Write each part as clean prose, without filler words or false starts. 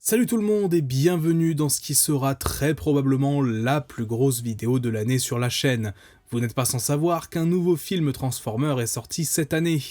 Salut tout le monde et bienvenue dans ce qui sera très probablement la plus grosse vidéo de l'année sur la chaîne. Vous n'êtes pas sans savoir qu'un nouveau film Transformers est sorti cette année.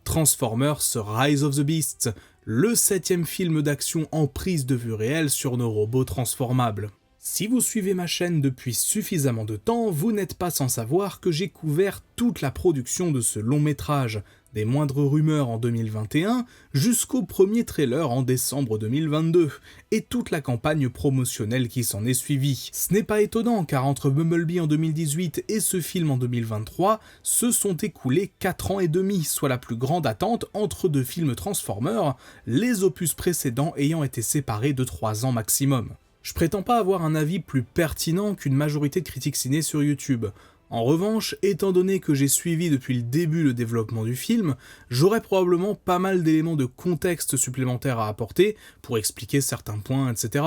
Transformers Rise of the Beasts, le 7ème film d'action en prise de vue réelle sur nos robots transformables. Si vous suivez ma chaîne depuis suffisamment de temps, vous n'êtes pas sans savoir que j'ai couvert toute la production de ce long métrage, des moindres rumeurs en 2021 jusqu'au premier trailer en décembre 2022, et toute la campagne promotionnelle qui s'en est suivie. Ce n'est pas étonnant car entre Bumblebee en 2018 et ce film en 2023, se sont écoulés 4 ans et demi, soit la plus grande attente entre deux films Transformers, les opus précédents ayant été séparés de 3 ans maximum. Je prétends pas avoir un avis plus pertinent qu'une majorité de critiques ciné sur YouTube. En revanche, étant donné que j'ai suivi depuis le début le développement du film, j'aurais probablement pas mal d'éléments de contexte supplémentaires à apporter pour expliquer certains points, etc.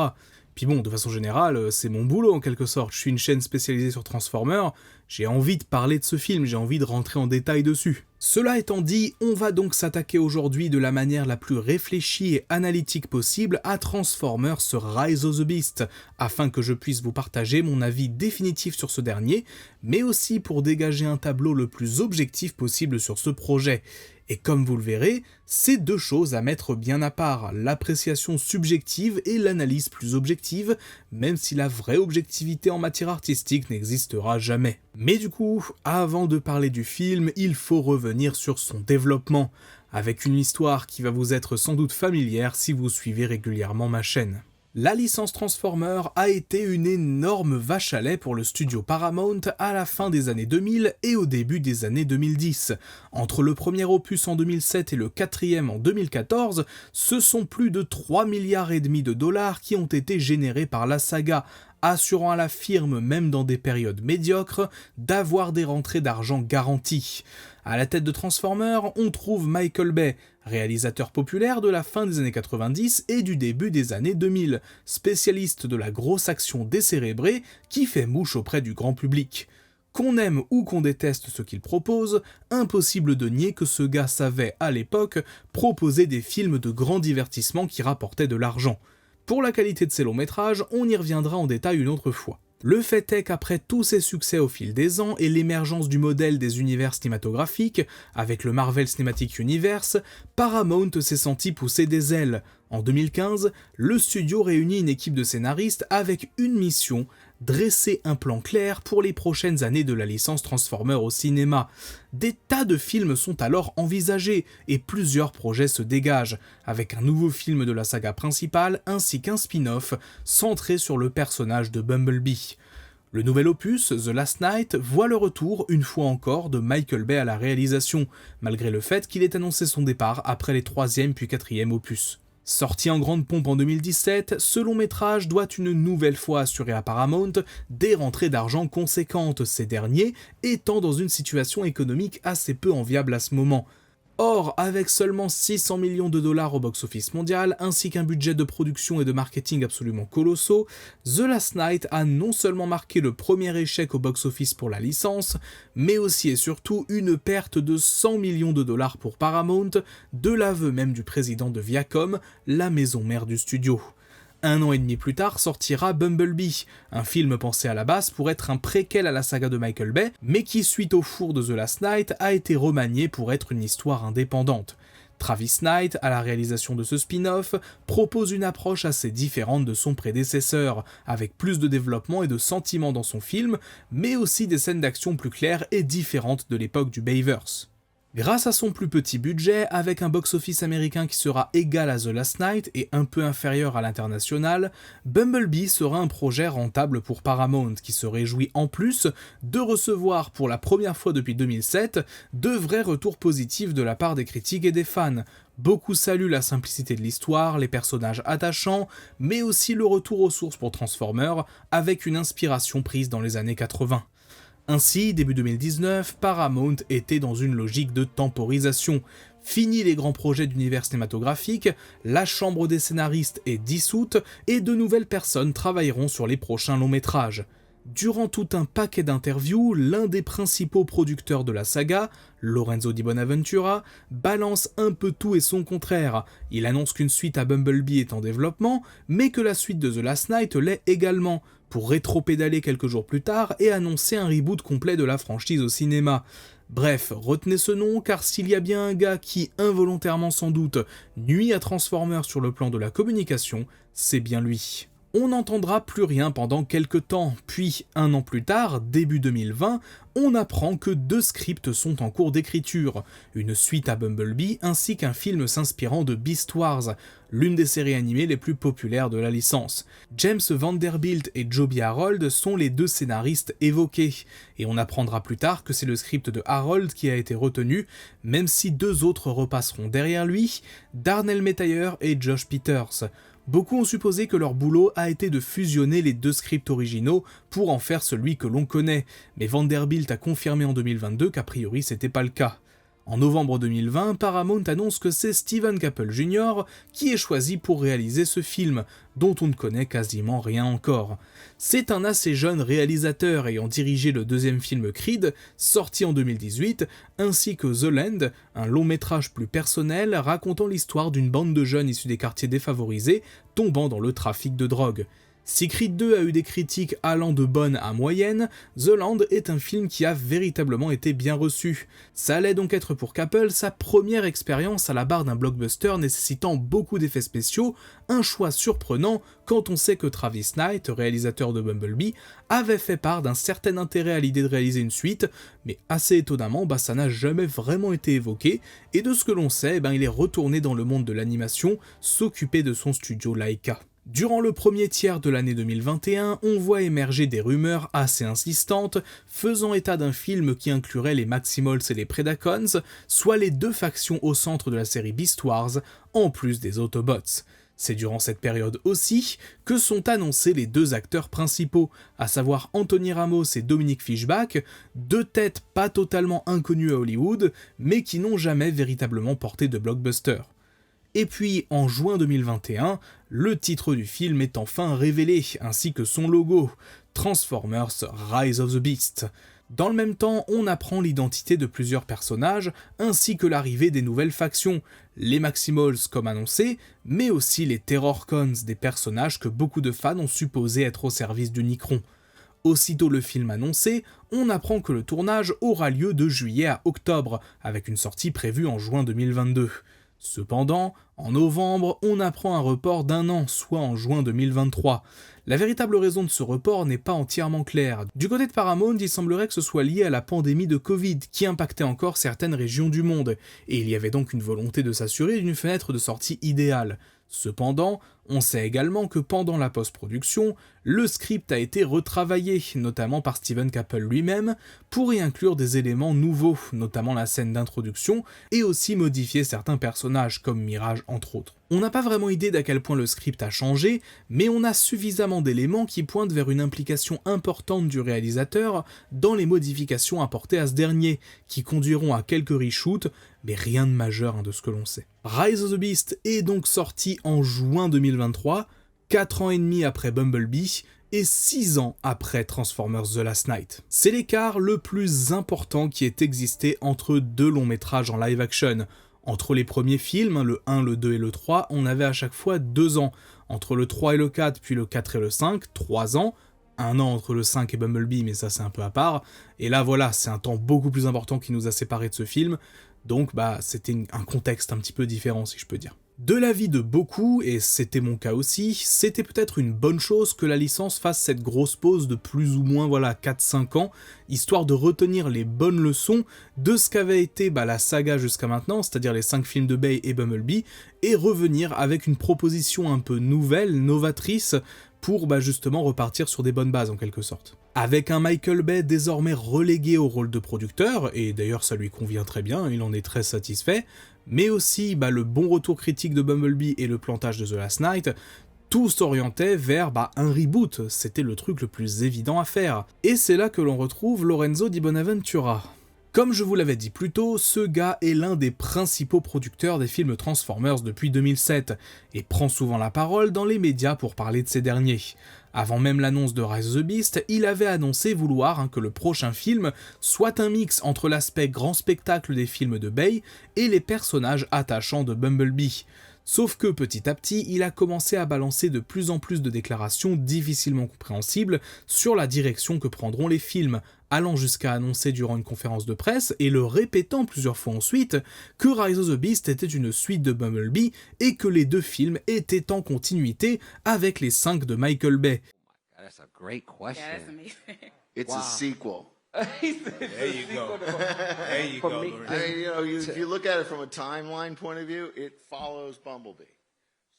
Puis bon, de façon générale, c'est mon boulot en quelque sorte, je suis une chaîne spécialisée sur Transformers, j'ai envie de parler de ce film, j'ai envie de rentrer en détail dessus. Cela étant dit, on va donc s'attaquer aujourd'hui de la manière la plus réfléchie et analytique possible à Transformers Rise of the Beast, afin que je puisse vous partager mon avis définitif sur ce dernier, mais aussi pour dégager un tableau le plus objectif possible sur ce projet. Et comme vous le verrez, c'est deux choses à mettre bien à part, l'appréciation subjective et l'analyse plus objective, même si la vraie objectivité en matière artistique n'existera jamais. Mais du coup, avant de parler du film, il faut revenir sur son développement, avec une histoire qui va vous être sans doute familière si vous suivez régulièrement ma chaîne. La licence Transformers a été une énorme vache à lait pour le studio Paramount à la fin des années 2000 et au début des années 2010. Entre le premier opus en 2007 et le quatrième en 2014, ce sont plus de 3,5 milliards de dollars qui ont été générés par la saga, assurant à la firme, même dans des périodes médiocres, d'avoir des rentrées d'argent garanties. À la tête de Transformers, on trouve Michael Bay, réalisateur populaire de la fin des années 90 et du début des années 2000, spécialiste de la grosse action décérébrée qui fait mouche auprès du grand public. Qu'on aime ou qu'on déteste ce qu'il propose, impossible de nier que ce gars savait, à l'époque, proposer des films de grand divertissement qui rapportaient de l'argent. Pour la qualité de ses longs métrages, on y reviendra en détail une autre fois. Le fait est qu'après tous ses succès au fil des ans et l'émergence du modèle des univers cinématographiques, avec le Marvel Cinematic Universe, Paramount s'est senti pousser des ailes. En 2015, le studio réunit une équipe de scénaristes avec une mission, dresser un plan clair pour les prochaines années de la licence Transformers au cinéma. Des tas de films sont alors envisagés et plusieurs projets se dégagent, avec un nouveau film de la saga principale ainsi qu'un spin-off centré sur le personnage de Bumblebee. Le nouvel opus, The Last Knight, voit le retour, une fois encore, de Michael Bay à la réalisation, malgré le fait qu'il ait annoncé son départ après les 3e puis 4e opus. Sorti en grande pompe en 2017, ce long métrage doit une nouvelle fois assurer à Paramount des rentrées d'argent conséquentes, ces derniers étant dans une situation économique assez peu enviable à ce moment. Or, avec seulement 600 millions de dollars au box-office mondial, ainsi qu'un budget de production et de marketing absolument colossaux, The Last Knight a non seulement marqué le premier échec au box-office pour la licence, mais aussi et surtout une perte de 100 millions de dollars pour Paramount, de l'aveu même du président de Viacom, la maison mère du studio. 1 an et demi plus tard sortira Bumblebee, un film pensé à la base pour être un préquel à la saga de Michael Bay, mais qui suite au four de The Last Knight a été remanié pour être une histoire indépendante. Travis Knight, à la réalisation de ce spin-off, propose une approche assez différente de son prédécesseur, avec plus de développement et de sentiments dans son film, mais aussi des scènes d'action plus claires et différentes de l'époque du Bayverse. Grâce à son plus petit budget, avec un box-office américain qui sera égal à The Last Knight et un peu inférieur à l'international, Bumblebee sera un projet rentable pour Paramount qui se réjouit en plus de recevoir pour la première fois depuis 2007 de vrais retours positifs de la part des critiques et des fans. Beaucoup saluent la simplicité de l'histoire, les personnages attachants, mais aussi le retour aux sources pour Transformers avec une inspiration prise dans les années 80. Ainsi, début 2019, Paramount était dans une logique de temporisation. Fini les grands projets d'univers cinématographique, la chambre des scénaristes est dissoute et de nouvelles personnes travailleront sur les prochains longs métrages. Durant tout un paquet d'interviews, l'un des principaux producteurs de la saga, Lorenzo Di Bonaventura, balance un peu tout et son contraire. Il annonce qu'une suite à Bumblebee est en développement, mais que la suite de The Last Knight l'est également, pour rétro-pédaler quelques jours plus tard et annoncer un reboot complet de la franchise au cinéma. Bref, retenez ce nom car s'il y a bien un gars qui, involontairement sans doute, nuit à Transformers sur le plan de la communication, c'est bien lui. On n'entendra plus rien pendant quelques temps, puis un an plus tard, début 2020, on apprend que 2 scripts sont en cours d'écriture, une suite à Bumblebee ainsi qu'un film s'inspirant de Beast Wars, l'une des séries animées les plus populaires de la licence. James Vanderbilt et Joby Harold sont les 2 scénaristes évoqués, et on apprendra plus tard que c'est le script de Harold qui a été retenu, même si 2 autres repasseront derrière lui, Darnell Metayer et Josh Peters. Beaucoup ont supposé que leur boulot a été de fusionner les 2 scripts originaux pour en faire celui que l'on connaît, mais Vanderbilt a confirmé en 2022 qu'a priori c'était pas le cas. En novembre 2020, Paramount annonce que c'est Steven Caple Jr. qui est choisi pour réaliser ce film, dont on ne connaît quasiment rien encore. C'est un assez jeune réalisateur ayant dirigé le 2e film Creed, sorti en 2018, ainsi que The Land, un long métrage plus personnel racontant l'histoire d'une bande de jeunes issus des quartiers défavorisés tombant dans le trafic de drogue. Si Creed 2 a eu des critiques allant de bonnes à moyennes, The Land est un film qui a véritablement été bien reçu. Ça allait donc être pour Caple sa première expérience à la barre d'un blockbuster nécessitant beaucoup d'effets spéciaux, un choix surprenant quand on sait que Travis Knight, réalisateur de Bumblebee, avait fait part d'un certain intérêt à l'idée de réaliser une suite, mais assez étonnamment, ça n'a jamais vraiment été évoqué, et de ce que l'on sait, il est retourné dans le monde de l'animation, s'occuper de son studio Laika. Durant le premier tiers de l'année 2021, on voit émerger des rumeurs assez insistantes faisant état d'un film qui inclurait les Maximals et les Predacons, soit les 2 factions au centre de la série Beast Wars, en plus des Autobots. C'est durant cette période aussi que sont annoncés les 2 acteurs principaux, à savoir Anthony Ramos et Dominique Fishback, 2 têtes pas totalement inconnues à Hollywood, mais qui n'ont jamais véritablement porté de blockbuster. Et puis, en juin 2021, le titre du film est enfin révélé, ainsi que son logo, Transformers Rise of the Beast. Dans le même temps, on apprend l'identité de plusieurs personnages, ainsi que l'arrivée des nouvelles factions, les Maximals comme annoncé, mais aussi les Terrorcons, des personnages que beaucoup de fans ont supposé être au service du Nikron. Aussitôt le film annoncé, on apprend que le tournage aura lieu de juillet à octobre, avec une sortie prévue en juin 2022. Cependant, en novembre, on apprend un report d'1 an, soit en juin 2023. La véritable raison de ce report n'est pas entièrement claire. Du côté de Paramount, il semblerait que ce soit lié à la pandémie de Covid, qui impactait encore certaines régions du monde, et il y avait donc une volonté de s'assurer d'une fenêtre de sortie idéale. Cependant, on sait également que pendant la post-production, le script a été retravaillé, notamment par Steven Caple lui-même, pour y inclure des éléments nouveaux, notamment la scène d'introduction, et aussi modifier certains personnages, comme Mirage entre autres. On n'a pas vraiment idée d'à quel point le script a changé, mais on a suffisamment d'éléments qui pointent vers une implication importante du réalisateur dans les modifications apportées à ce dernier, qui conduiront à quelques reshoots, mais rien de majeur de ce que l'on sait. Rise of the Beast est donc sorti en juin 2023, 4 ans et demi après Bumblebee, et 6 ans après Transformers The Last Knight. C'est l'écart le plus important qui ait existé entre 2 longs métrages en live action. Entre les premiers films, le 1, le 2 et le 3, on avait à chaque fois 2 ans. Entre le 3 et le 4, puis le 4 et le 5, 3 ans. 1 an entre le 5 et Bumblebee, mais ça c'est un peu à part. Et là voilà, c'est un temps beaucoup plus important qui nous a séparés de ce film. Donc c'était un contexte un petit peu différent si je peux dire. De l'avis de beaucoup, et c'était mon cas aussi, c'était peut-être une bonne chose que la licence fasse cette grosse pause de plus ou moins 4-5 ans, histoire de retenir les bonnes leçons de ce qu'avait été la saga jusqu'à maintenant, c'est-à-dire les 5 films de Bay et Bumblebee, et revenir avec une proposition un peu nouvelle, novatrice, pour justement repartir sur des bonnes bases en quelque sorte. Avec un Michael Bay désormais relégué au rôle de producteur, et d'ailleurs ça lui convient très bien, il en est très satisfait, mais aussi le bon retour critique de Bumblebee et le plantage de The Last Knight, tout s'orientait vers un reboot, c'était le truc le plus évident à faire. Et c'est là que l'on retrouve Lorenzo Di Bonaventura. Comme je vous l'avais dit plus tôt, ce gars est l'un des principaux producteurs des films Transformers depuis 2007, et prend souvent la parole dans les médias pour parler de ces derniers. Avant même l'annonce de Rise of the Beast, il avait annoncé vouloir que le prochain film soit un mix entre l'aspect grand spectacle des films de Bay et les personnages attachants de Bumblebee. Sauf que petit à petit, il a commencé à balancer de plus en plus de déclarations difficilement compréhensibles sur la direction que prendront les films, allant jusqu'à annoncer durant une conférence de presse, et le répétant plusieurs fois ensuite, que Rise of the Beast était une suite de Bumblebee et que les deux films étaient en continuité avec les 5 de Michael Bay. That's a great question. Yeah, that's amazing. It's a sequel. There you go. There you go, Lorraine. I mean, if you look at it from a timeline point of view, it follows Bumblebee.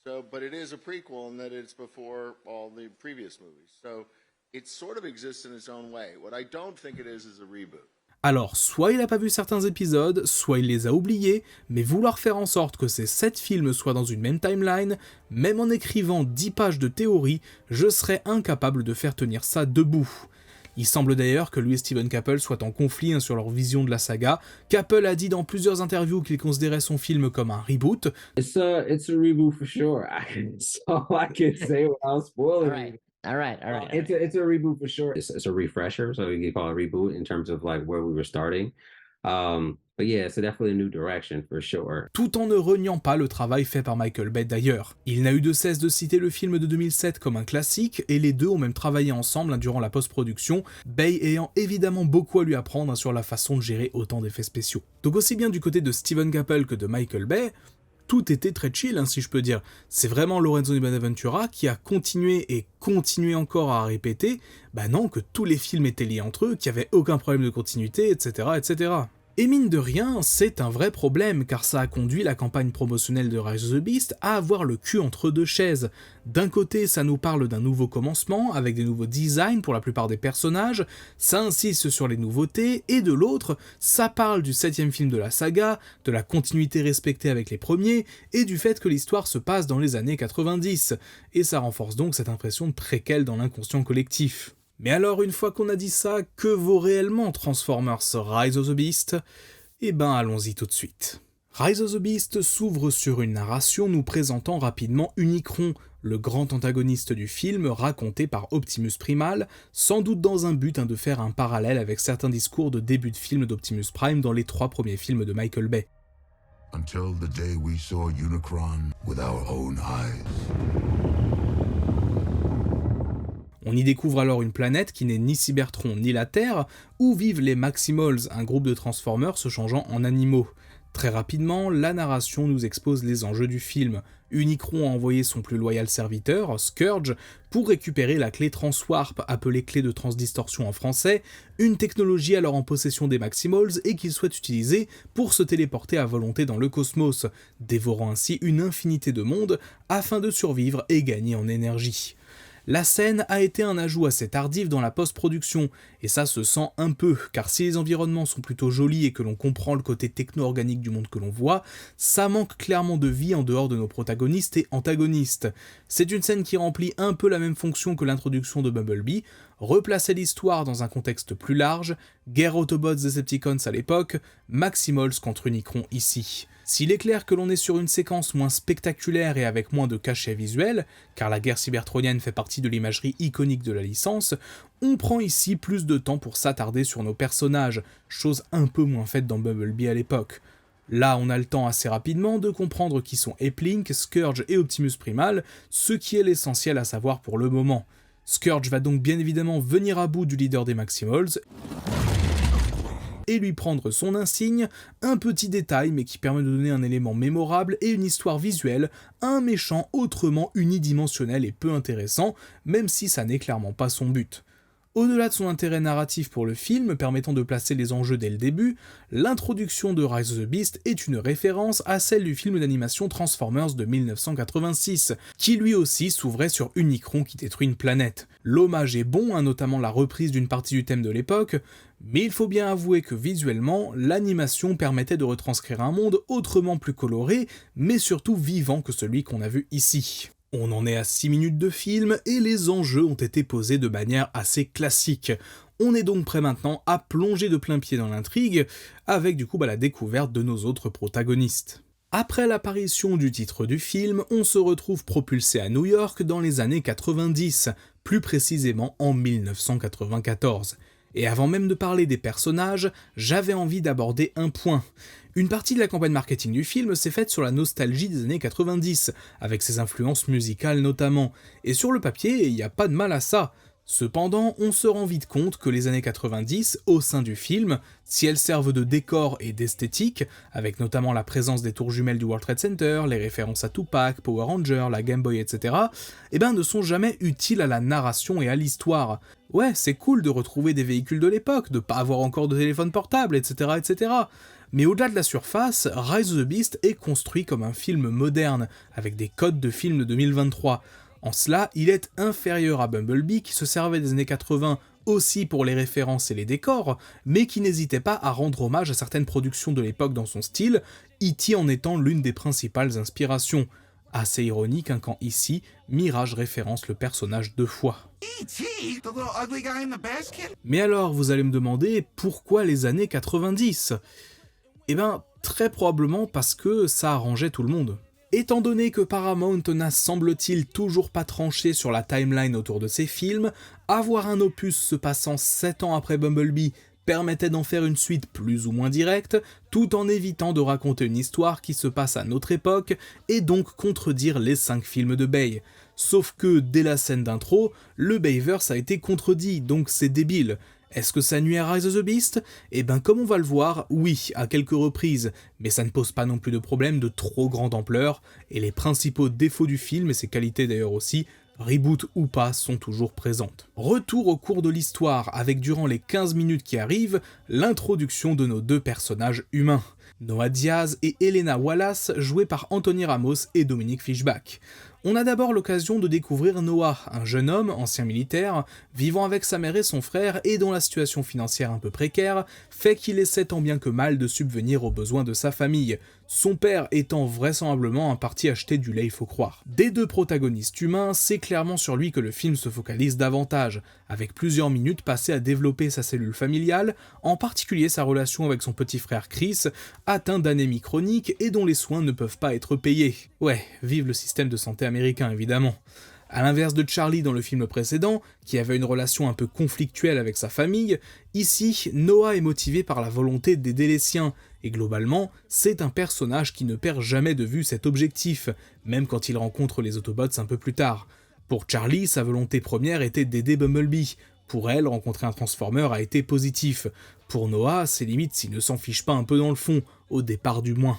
So, but it is a prequel in that it's before all the previous movies. So, it sort of exists in its own way. What I don't think it is a reboot. Alors, soit il a pas vu certains épisodes, soit il les a oubliés, mais vouloir faire en sorte que ces 7 films soient dans une même timeline, même en écrivant 10 pages de théorie, je serais incapable de faire tenir ça debout. Il semble d'ailleurs que lui et Steven Caple soient en conflit sur leur vision de la saga. Caple a dit dans plusieurs interviews qu'il considérait son film comme un reboot. It's a reboot for sure. That's all I can say without spoiling. All right. It's a reboot for sure. It's a refresher, so you can call it a reboot in terms of like where we were starting. But yeah, it's definitely a new direction for sure. Tout en ne reniant pas le travail fait par Michael Bay d'ailleurs. Il n'a eu de cesse de citer le film de 2007 comme un classique, et les deux ont même travaillé ensemble durant la post-production, Bay ayant évidemment beaucoup à lui apprendre sur la façon de gérer autant d'effets spéciaux. Donc aussi bien du côté de Steven Caple que de Michael Bay, tout était très chill, si je peux dire. C'est vraiment Lorenzo di Bonaventura qui a continué et continué encore à répéter, non, que tous les films étaient liés entre eux, qu'il n'y avait aucun problème de continuité, etc., etc. Et mine de rien, c'est un vrai problème, car ça a conduit la campagne promotionnelle de Rise of the Beast à avoir le cul entre deux chaises. D'un côté, ça nous parle d'un nouveau commencement, avec des nouveaux designs pour la plupart des personnages, ça insiste sur les nouveautés, et de l'autre, ça parle du 7ème film de la saga, de la continuité respectée avec les premiers, et du fait que l'histoire se passe dans les années 90, et ça renforce donc cette impression de préquel dans l'inconscient collectif. Mais alors, une fois qu'on a dit ça, que vaut réellement Transformers Rise of the Beast ? Allons-y tout de suite. Rise of the Beast s'ouvre sur une narration nous présentant rapidement Unicron, le grand antagoniste du film raconté par Optimus Primal, sans doute dans un but de faire un parallèle avec certains discours de début de film d'Optimus Prime dans les 3 premiers films de Michael Bay. Until the day we saw Unicron with our own eyes. On y découvre alors une planète qui n'est ni Cybertron ni la Terre, où vivent les Maximals, un groupe de Transformers se changeant en animaux. Très rapidement, la narration nous expose les enjeux du film. Unicron a envoyé son plus loyal serviteur, Scourge, pour récupérer la clé Transwarp, appelée clé de transdistorsion en français, une technologie alors en possession des Maximals et qu'il souhaite utiliser pour se téléporter à volonté dans le cosmos, dévorant ainsi une infinité de mondes afin de survivre et gagner en énergie. La scène a été un ajout assez tardif dans la post-production, et ça se sent un peu, car si les environnements sont plutôt jolis et que l'on comprend le côté techno-organique du monde que l'on voit, ça manque clairement de vie en dehors de nos protagonistes et antagonistes. C'est une scène qui remplit un peu la même fonction que l'introduction de Bumblebee, replacer l'histoire dans un contexte plus large, guerre Autobots-Decepticons à l'époque, Maximals contre Unicron ici. S'il est clair que l'on est sur une séquence moins spectaculaire et avec moins de cachet visuel, car la guerre cybertronienne fait partie de l'imagerie iconique de la licence, on prend ici plus de temps pour s'attarder sur nos personnages, chose un peu moins faite dans Bumblebee à l'époque. Là, on a le temps assez rapidement de comprendre qui sont Eplink, Scourge et Optimus Primal, ce qui est l'essentiel à savoir pour le moment. Scourge va donc bien évidemment venir à bout du leader des Maximals, et lui prendre son insigne, un petit détail mais qui permet de donner un élément mémorable et une histoire visuelle à un méchant autrement unidimensionnel et peu intéressant, même si ça n'est clairement pas son but. Au-delà de son intérêt narratif pour le film, permettant de placer les enjeux dès le début, l'introduction de Rise of the Beast est une référence à celle du film d'animation Transformers de 1986, qui lui aussi s'ouvrait sur Unicron qui détruit une planète. L'hommage est bon, notamment la reprise d'une partie du thème de l'époque, mais il faut bien avouer que visuellement, l'animation permettait de retranscrire un monde autrement plus coloré, mais surtout vivant que celui qu'on a vu ici. On en est à 6 minutes de film et les enjeux ont été posés de manière assez classique. On est donc prêt maintenant à plonger de plein pied dans l'intrigue, avec du coup la découverte de nos autres protagonistes. Après l'apparition du titre du film, on se retrouve propulsé à New York dans les années 90, plus précisément en 1994. Et avant même de parler des personnages, j'avais envie d'aborder un point. Une partie de la campagne marketing du film s'est faite sur la nostalgie des années 90, avec ses influences musicales notamment, et sur le papier, il n'y a pas de mal à ça. Cependant, on se rend vite compte que les années 90, au sein du film, si elles servent de décor et d'esthétique, avec notamment la présence des tours jumelles du World Trade Center, les références à Tupac, Power Rangers, la Game Boy, etc., ne sont jamais utiles à la narration et à l'histoire. Ouais, c'est cool de retrouver des véhicules de l'époque, de pas avoir encore de téléphone portable, etc., etc., mais au-delà de la surface, Rise of the Beast est construit comme un film moderne, avec des codes de film de 2023. En cela, il est inférieur à Bumblebee qui se servait des années 80 aussi pour les références et les décors, mais qui n'hésitait pas à rendre hommage à certaines productions de l'époque dans son style, E.T. en étant l'une des principales inspirations. Assez ironique quand ici, Mirage référence le personnage 2 fois. Mais alors, vous allez me demander, pourquoi les années 90 ? Très probablement parce que ça arrangeait tout le monde. Étant donné que Paramount n'a semble-t-il toujours pas tranché sur la timeline autour de ses films, avoir un opus se passant 7 ans après Bumblebee permettait d'en faire une suite plus ou moins directe, tout en évitant de raconter une histoire qui se passe à notre époque, et donc contredire les 5 films de Bay. Sauf que, dès la scène d'intro, le Bayverse a été contredit, donc c'est débile. Est-ce que ça nuit à Rise of the Beast ? Comme on va le voir, oui, à quelques reprises, mais ça ne pose pas non plus de problème de trop grande ampleur, et les principaux défauts du film, et ses qualités d'ailleurs aussi, reboot ou pas, sont toujours présentes. Retour au cours de l'histoire, avec durant les 15 minutes qui arrivent, l'introduction de nos 2 personnages humains. Noah Diaz et Elena Wallace, joués par Anthony Ramos et Dominique Fishback. On a d'abord l'occasion de découvrir Noah, un jeune homme, ancien militaire, vivant avec sa mère et son frère et dont la situation financière un peu précaire fait qu'il essaie tant bien que mal de subvenir aux besoins de sa famille, son père étant vraisemblablement un parti acheter du lait, il faut croire. Des 2 protagonistes humains, c'est clairement sur lui que le film se focalise davantage, avec plusieurs minutes passées à développer sa cellule familiale, en particulier sa relation avec son petit frère Chris, atteint d'anémie chronique et dont les soins ne peuvent pas être payés. Ouais, vive le système de santé américain évidemment. A l'inverse de Charlie dans le film précédent, qui avait une relation un peu conflictuelle avec sa famille, ici, Noah est motivé par la volonté d'aider les siens, et globalement, c'est un personnage qui ne perd jamais de vue cet objectif, même quand il rencontre les Autobots un peu plus tard. Pour Charlie, sa volonté première était d'aider Bumblebee. Pour elle, rencontrer un Transformer a été positif. Pour Noah, c'est limite s'il ne s'en fiche pas un peu dans le fond, au départ du moins.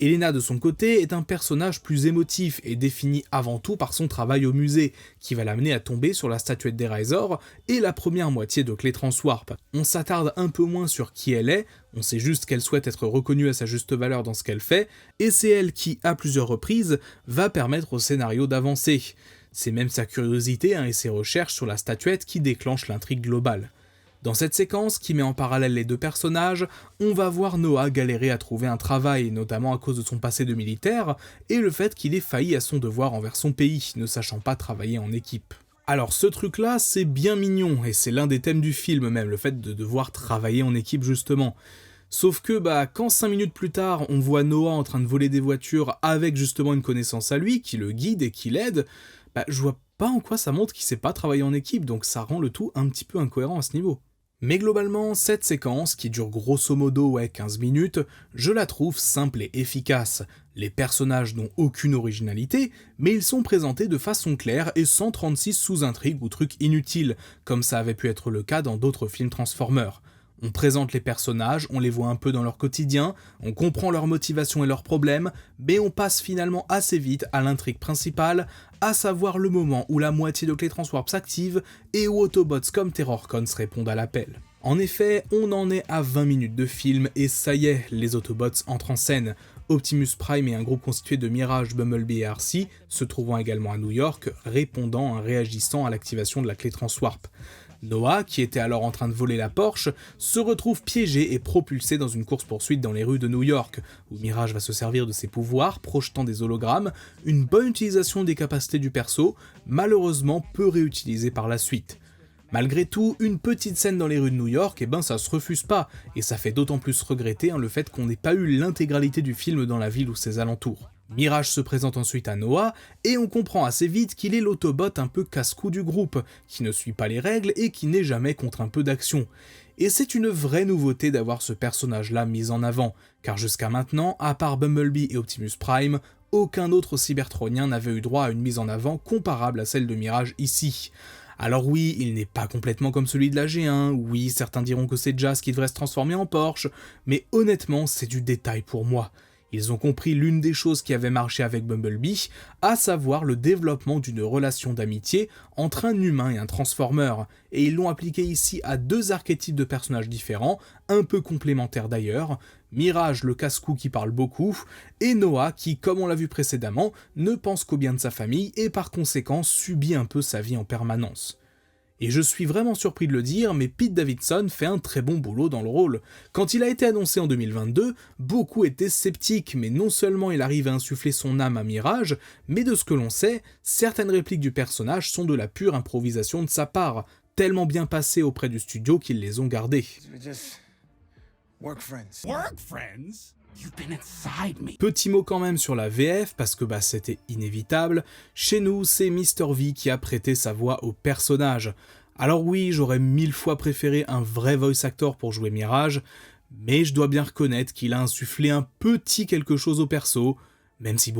Elena de son côté est un personnage plus émotif et défini avant tout par son travail au musée, qui va l'amener à tomber sur la statuette des Razor et la première moitié de Clé Transwarp. On s'attarde un peu moins sur qui elle est, on sait juste qu'elle souhaite être reconnue à sa juste valeur dans ce qu'elle fait, et c'est elle qui, à plusieurs reprises, va permettre au scénario d'avancer. C'est même sa curiosité et ses recherches sur la statuette qui déclenchent l'intrigue globale. Dans cette séquence, qui met en parallèle les 2 personnages, on va voir Noah galérer à trouver un travail, notamment à cause de son passé de militaire, et le fait qu'il ait failli à son devoir envers son pays, ne sachant pas travailler en équipe. Alors ce truc-là, c'est bien mignon, et c'est l'un des thèmes du film même, le fait de devoir travailler en équipe justement. Sauf que quand 5 minutes plus tard, on voit Noah en train de voler des voitures avec justement une connaissance à lui, qui le guide et qui l'aide, je vois pas en quoi ça montre qu'il sait pas travailler en équipe, donc ça rend le tout un petit peu incohérent à ce niveau. Mais globalement, cette séquence, qui dure grosso modo 15 minutes, je la trouve simple et efficace. Les personnages n'ont aucune originalité, mais ils sont présentés de façon claire et sans 36 sous-intrigues ou trucs inutiles, comme ça avait pu être le cas dans d'autres films Transformers. On présente les personnages, on les voit un peu dans leur quotidien, on comprend leurs motivations et leurs problèmes, mais on passe finalement assez vite à l'intrigue principale, à savoir le moment où la moitié de Clé Transwarp s'active et où Autobots comme Terrorcons répondent à l'appel. En effet, on en est à 20 minutes de film et ça y est, les Autobots entrent en scène. Optimus Prime et un groupe constitué de Mirage, Bumblebee et RC, se trouvant également à New York, répondant et réagissant à l'activation de la Clé Transwarp. Noah, qui était alors en train de voler la Porsche, se retrouve piégé et propulsé dans une course-poursuite dans les rues de New York, où Mirage va se servir de ses pouvoirs, projetant des hologrammes, une bonne utilisation des capacités du perso, malheureusement peu réutilisée par la suite. Malgré tout, une petite scène dans les rues de New York, ça se refuse pas, et ça fait d'autant plus regretter le fait qu'on n'ait pas eu l'intégralité du film dans la ville ou ses alentours. Mirage se présente ensuite à Noah, et on comprend assez vite qu'il est l'autobot un peu casse-cou du groupe, qui ne suit pas les règles et qui n'est jamais contre un peu d'action. Et c'est une vraie nouveauté d'avoir ce personnage-là mis en avant, car jusqu'à maintenant, à part Bumblebee et Optimus Prime, aucun autre cybertronien n'avait eu droit à une mise en avant comparable à celle de Mirage ici. Alors oui, il n'est pas complètement comme celui de la G1, oui, certains diront que c'est Jazz qui devrait se transformer en Porsche, mais honnêtement, c'est du détail pour moi. Ils ont compris l'une des choses qui avait marché avec Bumblebee, à savoir le développement d'une relation d'amitié entre un humain et un Transformer, et ils l'ont appliqué ici à deux archétypes de personnages différents, un peu complémentaires d'ailleurs, Mirage le casse-cou qui parle beaucoup, et Noah qui, comme on l'a vu précédemment, ne pense qu'au bien de sa famille et par conséquent subit un peu sa vie en permanence. Et je suis vraiment surpris de le dire, mais Pete Davidson fait un très bon boulot dans le rôle. Quand il a été annoncé en 2022, beaucoup étaient sceptiques, mais non seulement il arrive à insuffler son âme à Mirage, mais de ce que l'on sait, certaines répliques du personnage sont de la pure improvisation de sa part, tellement bien passées auprès du studio qu'ils les ont gardées. Work friends? You've been inside me. Petit mot quand même sur la VF, parce que c'était inévitable. Chez nous, c'est Mr. V qui a prêté sa voix au personnage. Alors oui, j'aurais 1000 fois préféré un vrai voice actor pour jouer Mirage, mais je dois bien reconnaître qu'il a insufflé un petit quelque chose au perso, même si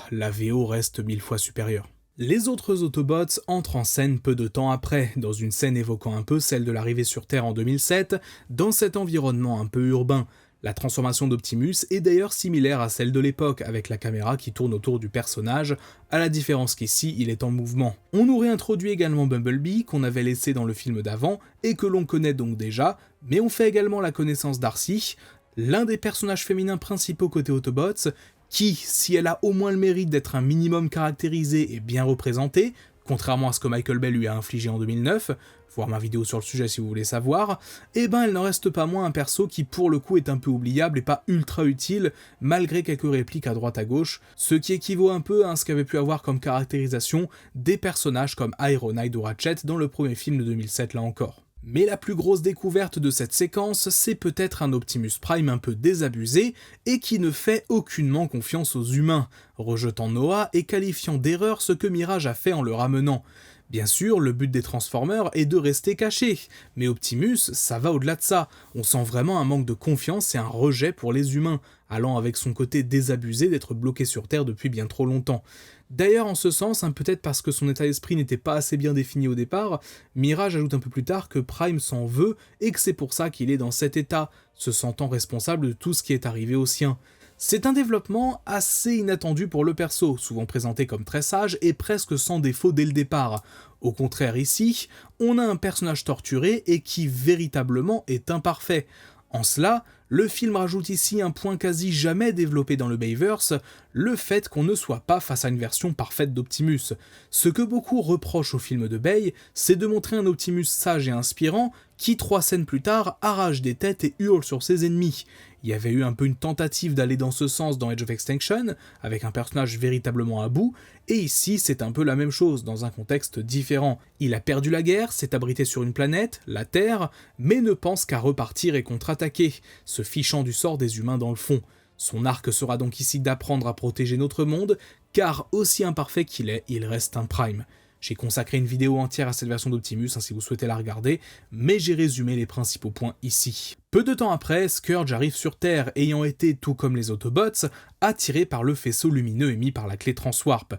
la VO reste 1000 fois supérieure. Les autres Autobots entrent en scène peu de temps après, dans une scène évoquant un peu celle de l'arrivée sur Terre en 2007, dans cet environnement un peu urbain. La transformation d'Optimus est d'ailleurs similaire à celle de l'époque, avec la caméra qui tourne autour du personnage, à la différence qu'ici il est en mouvement. On nous réintroduit également Bumblebee, qu'on avait laissé dans le film d'avant, et que l'on connaît donc déjà, mais on fait également la connaissance d'Arcee, l'un des personnages féminins principaux côté Autobots, qui, si elle a au moins le mérite d'être un minimum caractérisée et bien représentée, contrairement à ce que Michael Bay lui a infligé en 2009, voir ma vidéo sur le sujet si vous voulez savoir, elle n'en reste pas moins un perso qui pour le coup est un peu oubliable et pas ultra utile, malgré quelques répliques à droite à gauche, ce qui équivaut un peu à ce qu'avait pu avoir comme caractérisation des personnages comme Ironhide ou Ratchet dans le premier film de 2007 là encore. Mais la plus grosse découverte de cette séquence, c'est peut-être un Optimus Prime un peu désabusé et qui ne fait aucunement confiance aux humains, rejetant Noah et qualifiant d'erreur ce que Mirage a fait en le ramenant. Bien sûr, le but des Transformers est de rester caché, mais Optimus, ça va au-delà de ça. On sent vraiment un manque de confiance et un rejet pour les humains, allant avec son côté désabusé d'être bloqué sur Terre depuis bien trop longtemps. D'ailleurs, en ce sens, peut-être parce que son état d'esprit n'était pas assez bien défini au départ, Mirage ajoute un peu plus tard que Prime s'en veut et que c'est pour ça qu'il est dans cet état, se sentant responsable de tout ce qui est arrivé au sien. C'est un développement assez inattendu pour le perso, souvent présenté comme très sage et presque sans défaut dès le départ. Au contraire ici, on a un personnage torturé et qui véritablement est imparfait. En cela, le film rajoute ici un point quasi jamais développé dans le Bayverse, le fait qu'on ne soit pas face à une version parfaite d'Optimus. Ce que beaucoup reprochent au film de Bay, c'est de montrer un Optimus sage et inspirant qui, 3 scènes plus tard, arrache des têtes et hurle sur ses ennemis. Il y avait eu un peu une tentative d'aller dans ce sens dans Edge of Extinction, avec un personnage véritablement à bout, et ici c'est un peu la même chose, dans un contexte différent. Il a perdu la guerre, s'est abrité sur une planète, la Terre, mais ne pense qu'à repartir et contre-attaquer, se fichant du sort des humains dans le fond. Son arc sera donc ici d'apprendre à protéger notre monde, car aussi imparfait qu'il est, il reste un Prime. J'ai consacré une vidéo entière à cette version d'Optimus si vous souhaitez la regarder, mais j'ai résumé les principaux points ici. Peu de temps après, Scourge arrive sur Terre, ayant été, tout comme les Autobots, attiré par le faisceau lumineux émis par la clé Transwarp.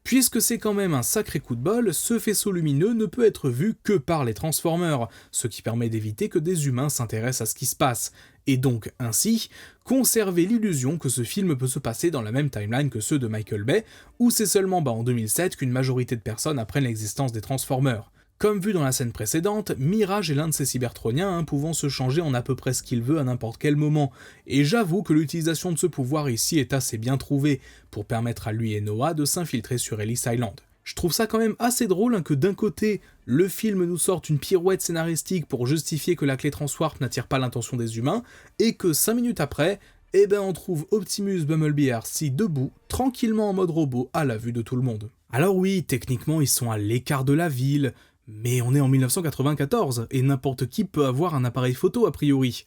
Puisque c'est quand même un sacré coup de bol, ce faisceau lumineux ne peut être vu que par les Transformers, ce qui permet d'éviter que des humains s'intéressent à ce qui se passe, et donc, ainsi, conserver l'illusion que ce film peut se passer dans la même timeline que ceux de Michael Bay, où c'est seulement en 2007 qu'une majorité de personnes apprennent l'existence des Transformers. Comme vu dans la scène précédente, Mirage est l'un de ces cybertroniens pouvant se changer en à peu près ce qu'il veut à n'importe quel moment, et j'avoue que l'utilisation de ce pouvoir ici est assez bien trouvée, pour permettre à lui et Noah de s'infiltrer sur Ellis Island. Je trouve ça quand même assez drôle que d'un côté, le film nous sorte une pirouette scénaristique pour justifier que la clé Transwarp n'attire pas l'attention des humains, et que 5 minutes après, on trouve Optimus, Bumblebee et RC debout, tranquillement en mode robot, à la vue de tout le monde. Alors oui, techniquement ils sont à l'écart de la ville, mais on est en 1994, et n'importe qui peut avoir un appareil photo a priori.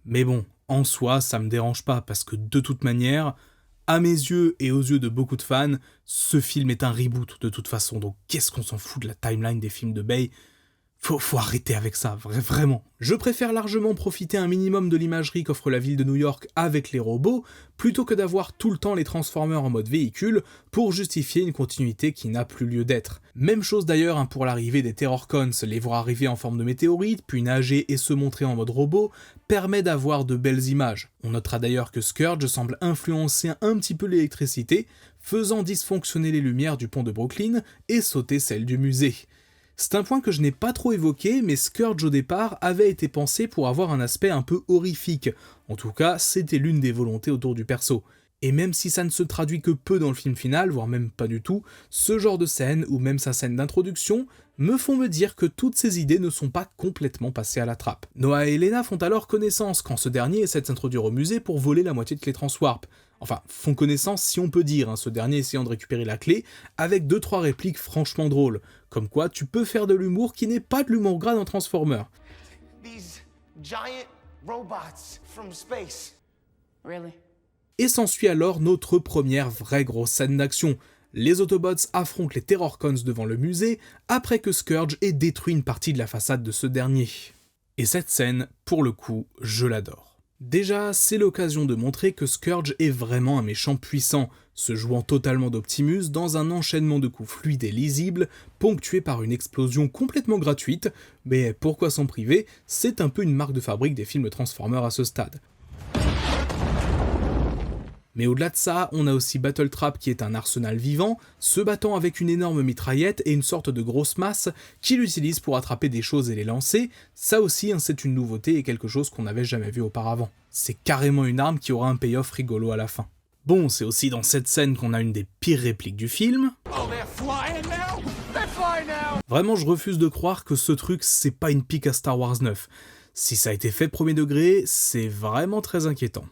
Mais bon, en soi, ça me dérange pas, parce que de toute manière, à mes yeux et aux yeux de beaucoup de fans, ce film est un reboot de toute façon, donc qu'est-ce qu'on s'en fout de la timeline des films de Bay ? Faut arrêter avec ça, vraiment. Je préfère largement profiter un minimum de l'imagerie qu'offre la ville de New York avec les robots, plutôt que d'avoir tout le temps les Transformers en mode véhicule pour justifier une continuité qui n'a plus lieu d'être. Même chose d'ailleurs pour l'arrivée des Terrorcons, les voir arriver en forme de météorite, puis nager et se montrer en mode robot, permet d'avoir de belles images. On notera d'ailleurs que Scourge semble influencer un petit peu l'électricité, faisant dysfonctionner les lumières du pont de Brooklyn et sauter celles du musée. C'est un point que je n'ai pas trop évoqué, mais Scourge au départ avait été pensé pour avoir un aspect un peu horrifique. En tout cas, c'était l'une des volontés autour du perso. Et même si ça ne se traduit que peu dans le film final, voire même pas du tout, ce genre de scène, ou même sa scène d'introduction, me font me dire que toutes ces idées ne sont pas complètement passées à la trappe. Noah et Elena font alors connaissance quand ce dernier essaie de s'introduire au musée pour voler la moitié de clé Transwarp. Enfin, font connaissance si on peut dire, ce dernier essayant de récupérer la clé, avec 2-3 répliques franchement drôles. Comme quoi, tu peux faire de l'humour qui n'est pas de l'humour gras dans Transformers. These giant robots from space. Really? Et s'ensuit alors notre première vraie grosse scène d'action. Les Autobots affrontent les Terrorcons devant le musée, après que Scourge ait détruit une partie de la façade de ce dernier. Et cette scène, pour le coup, je l'adore. Déjà, c'est l'occasion de montrer que Scourge est vraiment un méchant puissant, se jouant totalement d'Optimus dans un enchaînement de coups fluides et lisibles, ponctué par une explosion complètement gratuite, mais pourquoi s'en priver, c'est un peu une marque de fabrique des films Transformers à ce stade. Mais au-delà de ça, on a aussi Battletrap qui est un arsenal vivant, se battant avec une énorme mitraillette et une sorte de grosse masse qu'il utilise pour attraper des choses et les lancer. Ça aussi, c'est une nouveauté et quelque chose qu'on n'avait jamais vu auparavant. C'est carrément une arme qui aura un payoff rigolo à la fin. Bon, c'est aussi dans cette scène qu'on a une des pires répliques du film. Oh, they're flying now! They're flying now! Vraiment, je refuse de croire que ce truc, c'est pas une pique à Star Wars 9. Si ça a été fait premier degré, c'est vraiment très inquiétant.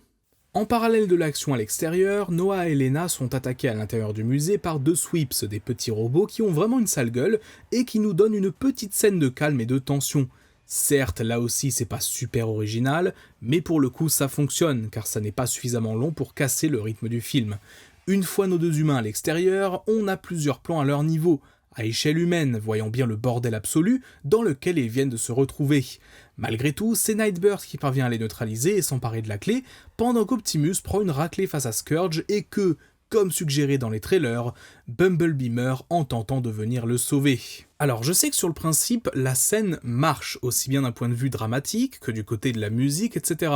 En parallèle de l'action à l'extérieur, Noah et Elena sont attaqués à l'intérieur du musée par 2 Sweeps, des petits robots qui ont vraiment une sale gueule et qui nous donnent une petite scène de calme et de tension. Certes, là aussi c'est pas super original, mais pour le coup ça fonctionne, car ça n'est pas suffisamment long pour casser le rythme du film. Une fois nos 2 humains à l'extérieur, on a plusieurs plans à leur niveau, à échelle humaine, voyant bien le bordel absolu dans lequel ils viennent de se retrouver. Malgré tout, c'est Nightburst qui parvient à les neutraliser et s'emparer de la clé, pendant qu'Optimus prend une raclée face à Scourge et que, comme suggéré dans les trailers, Bumblebee meurt en tentant de venir le sauver. Alors je sais que sur le principe, la scène marche, aussi bien d'un point de vue dramatique que du côté de la musique, etc.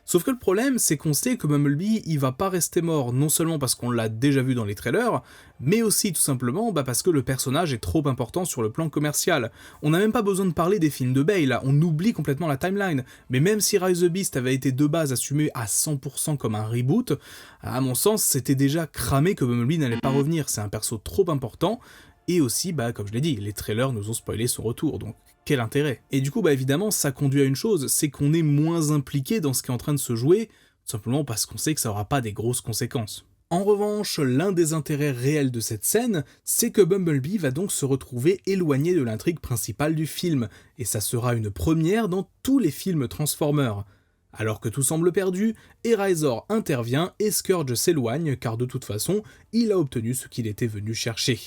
Sauf que le problème, c'est qu'on sait que Bumblebee, il va pas rester mort, non seulement parce qu'on l'a déjà vu dans les trailers, mais aussi tout simplement parce que le personnage est trop important sur le plan commercial. On n'a même pas besoin de parler des films de Bay, là, on oublie complètement la timeline, mais même si Rise the Beast avait été de base assumé à 100% comme un reboot, à mon sens, c'était déjà cramé que Bumblebee n'allait pas revenir, c'est un perso trop important, et aussi, comme je l'ai dit, les trailers nous ont spoilé son retour, donc quel intérêt? Et du coup, évidemment, ça conduit à une chose, c'est qu'on est moins impliqué dans ce qui est en train de se jouer, tout simplement parce qu'on sait que ça aura pas des grosses conséquences. En revanche, l'un des intérêts réels de cette scène, c'est que Bumblebee va donc se retrouver éloigné de l'intrigue principale du film, et ça sera une première dans tous les films Transformers. Alors que tout semble perdu, Eraizor intervient et Scourge s'éloigne, car de toute façon, il a obtenu ce qu'il était venu chercher.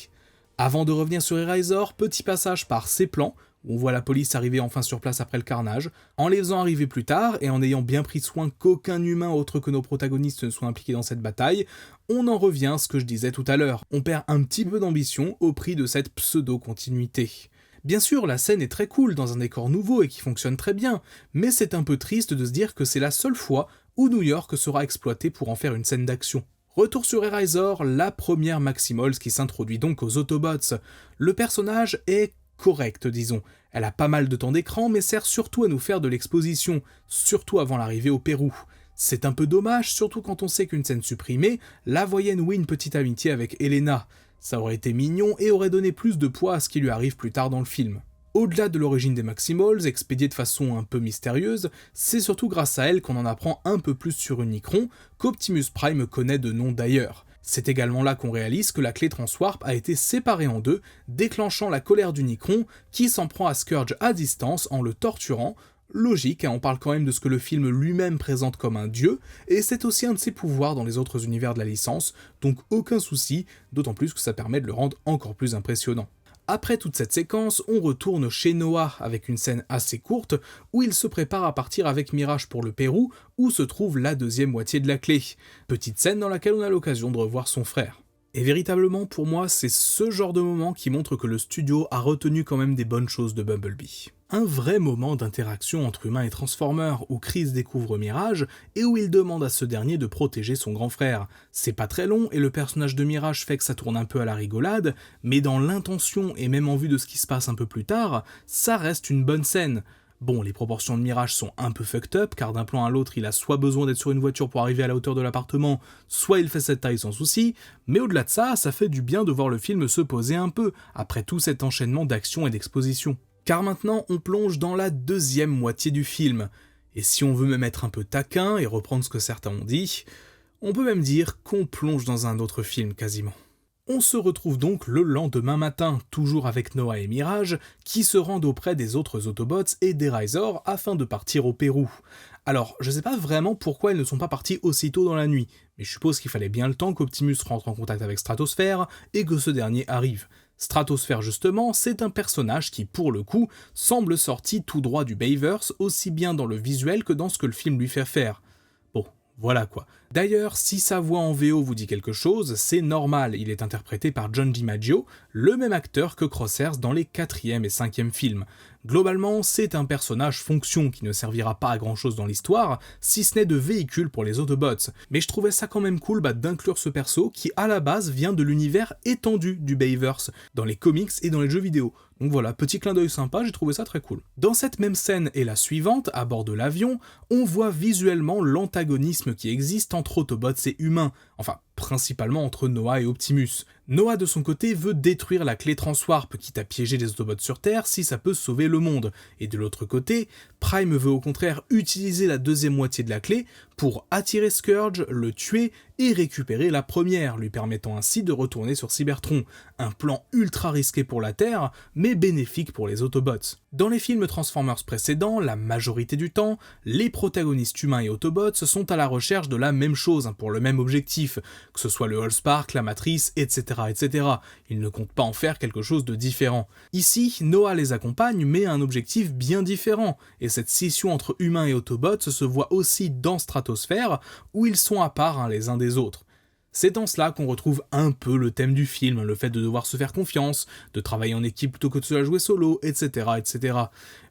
Avant de revenir sur Eraizor, petit passage par ses plans, où on voit la police arriver enfin sur place après le carnage, en les faisant arriver plus tard, et en ayant bien pris soin qu'aucun humain autre que nos protagonistes ne soit impliqué dans cette bataille, on en revient à ce que je disais tout à l'heure, on perd un petit peu d'ambition au prix de cette pseudo-continuité. Bien sûr, la scène est très cool dans un décor nouveau et qui fonctionne très bien, mais c'est un peu triste de se dire que c'est la seule fois où New York sera exploité pour en faire une scène d'action. Retour sur Eraizor, la première Maximals qui s'introduit donc aux Autobots. Le personnage est correcte, disons. Elle a pas mal de temps d'écran, mais sert surtout à nous faire de l'exposition, surtout avant l'arrivée au Pérou. C'est un peu dommage, surtout quand on sait qu'une scène supprimée la voyait nouer une petite amitié avec Elena. Ça aurait été mignon et aurait donné plus de poids à ce qui lui arrive plus tard dans le film. Au-delà de l'origine des Maximals, expédiée de façon un peu mystérieuse, c'est surtout grâce à elle qu'on en apprend un peu plus sur Unicron, qu'Optimus Prime connaît de nom d'ailleurs. C'est également là qu'on réalise que la clé Transwarp a été séparée en deux, déclenchant la colère d'Unicron, qui s'en prend à Scourge à distance en le torturant. Logique, on parle quand même de ce que le film lui-même présente comme un dieu, et c'est aussi un de ses pouvoirs dans les autres univers de la licence, donc aucun souci, d'autant plus que ça permet de le rendre encore plus impressionnant. Après toute cette séquence, on retourne chez Noah avec une scène assez courte où il se prépare à partir avec Mirage pour le Pérou, où se trouve la deuxième moitié de la clé. Petite scène dans laquelle on a l'occasion de revoir son frère. Et véritablement, pour moi, c'est ce genre de moment qui montre que le studio a retenu quand même des bonnes choses de Bumblebee. Un vrai moment d'interaction entre humains et Transformers, où Chris découvre Mirage, et où il demande à ce dernier de protéger son grand frère. C'est pas très long, et le personnage de Mirage fait que ça tourne un peu à la rigolade, mais dans l'intention, et même en vue de ce qui se passe un peu plus tard, ça reste une bonne scène. Bon, les proportions de Mirage sont un peu fucked up, car d'un plan à l'autre, il a soit besoin d'être sur une voiture pour arriver à la hauteur de l'appartement, soit il fait cette taille sans souci, mais au-delà de ça, ça fait du bien de voir le film se poser un peu, après tout cet enchaînement d'action et d'exposition. Car maintenant, on plonge dans la deuxième moitié du film, et si on veut même être un peu taquin et reprendre ce que certains ont dit, on peut même dire qu'on plonge dans un autre film quasiment. On se retrouve donc le lendemain matin, toujours avec Noah et Mirage, qui se rendent auprès des autres Autobots et des Razor afin de partir au Pérou. Alors, je sais pas vraiment pourquoi ils ne sont pas partis aussitôt dans la nuit, mais je suppose qu'il fallait bien le temps qu'Optimus rentre en contact avec Stratosphère et que ce dernier arrive. Stratosphère justement, c'est un personnage qui, pour le coup, semble sorti tout droit du Bayverse, aussi bien dans le visuel que dans ce que le film lui fait faire. Bon, voilà quoi. D'ailleurs, si sa voix en VO vous dit quelque chose, c'est normal, il est interprété par John DiMaggio, le même acteur que Crosshairs dans les 4e et 5e films. Globalement, c'est un personnage fonction qui ne servira pas à grand chose dans l'histoire, si ce n'est de véhicule pour les Autobots, mais je trouvais ça quand même cool d'inclure ce perso qui à la base vient de l'univers étendu du Bayverse, dans les comics et dans les jeux vidéo. Donc voilà, petit clin d'œil sympa, j'ai trouvé ça très cool. Dans cette même scène et la suivante, à bord de l'avion, on voit visuellement l'antagonisme qui existe entre Autobots et humains, enfin principalement entre Noah et Optimus. Noah de son côté veut détruire la clé Transwarp, quitte à piéger les Autobots sur Terre si ça peut sauver le monde, et de l'autre côté, Prime veut au contraire utiliser la deuxième moitié de la clé pour attirer Scourge, le tuer et récupérer la première, lui permettant ainsi de retourner sur Cybertron. Un plan ultra risqué pour la Terre, mais bénéfique pour les Autobots. Dans les films Transformers précédents, la majorité du temps, les protagonistes humains et Autobots sont à la recherche de la même chose, pour le même objectif, que ce soit le Allspark, la Matrice, etc., etc. Ils ne comptent pas en faire quelque chose de différent. Ici, Noah les accompagne, mais a un objectif bien différent, et cette scission entre humains et Autobots se voit aussi dans Stratosphère, où ils sont à part les uns des autres. C'est en cela qu'on retrouve un peu le thème du film, le fait de devoir se faire confiance, de travailler en équipe plutôt que de se la jouer solo, etc., etc.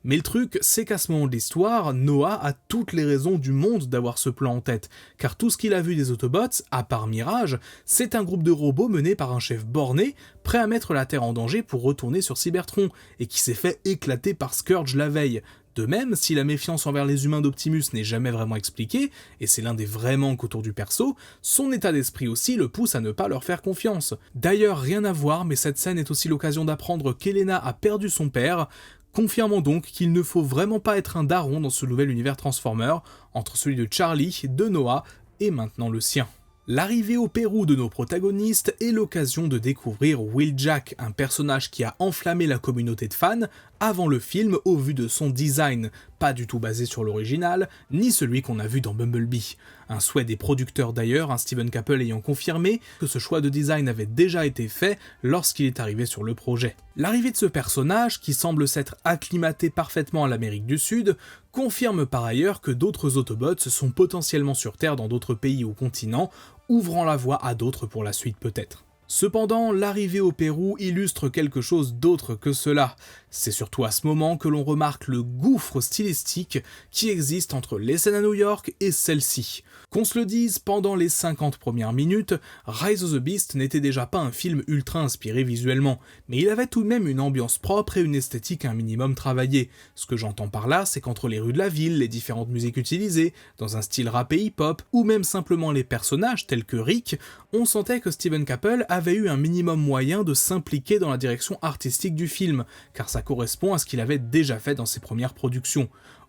Mais le truc, c'est qu'à ce moment de l'histoire, Noah a toutes les raisons du monde d'avoir ce plan en tête, car tout ce qu'il a vu des Autobots, à part Mirage, c'est un groupe de robots mené par un chef borné, prêt à mettre la Terre en danger pour retourner sur Cybertron, et qui s'est fait éclater par Scourge la veille. De même, si la méfiance envers les humains d'Optimus n'est jamais vraiment expliquée, et c'est l'un des vrais manques autour du perso, son état d'esprit aussi le pousse à ne pas leur faire confiance. D'ailleurs, rien à voir, mais cette scène est aussi l'occasion d'apprendre qu'Elena a perdu son père, confirmant donc qu'il ne faut vraiment pas être un daron dans ce nouvel univers Transformer, entre celui de Charlie, de Noah, et maintenant le sien. L'arrivée au Pérou de nos protagonistes est l'occasion de découvrir Wheeljack, un personnage qui a enflammé la communauté de fans avant le film au vu de son design, pas du tout basé sur l'original, ni celui qu'on a vu dans Bumblebee. Un souhait des producteurs d'ailleurs, Steven Caple ayant confirmé que ce choix de design avait déjà été fait lorsqu'il est arrivé sur le projet. L'arrivée de ce personnage, qui semble s'être acclimaté parfaitement à l'Amérique du Sud, confirme par ailleurs que d'autres Autobots sont potentiellement sur Terre dans d'autres pays ou continents, ouvrant la voie à d'autres pour la suite peut-être. Cependant, l'arrivée au Pérou illustre quelque chose d'autre que cela. C'est surtout à ce moment que l'on remarque le gouffre stylistique qui existe entre les scènes à New York et celle-ci. Qu'on se le dise, pendant les 50 premières minutes, Rise of the Beast n'était déjà pas un film ultra inspiré visuellement, mais il avait tout de même une ambiance propre et une esthétique un minimum travaillée. Ce que j'entends par là, c'est qu'entre les rues de la ville, les différentes musiques utilisées, dans un style rap et hip-hop, ou même simplement les personnages tels que Rick, on sentait que Steven Caple avait eu un minimum moyen de s'impliquer dans la direction artistique du film, car ça correspond à ce qu'il avait déjà fait dans ses premières productions.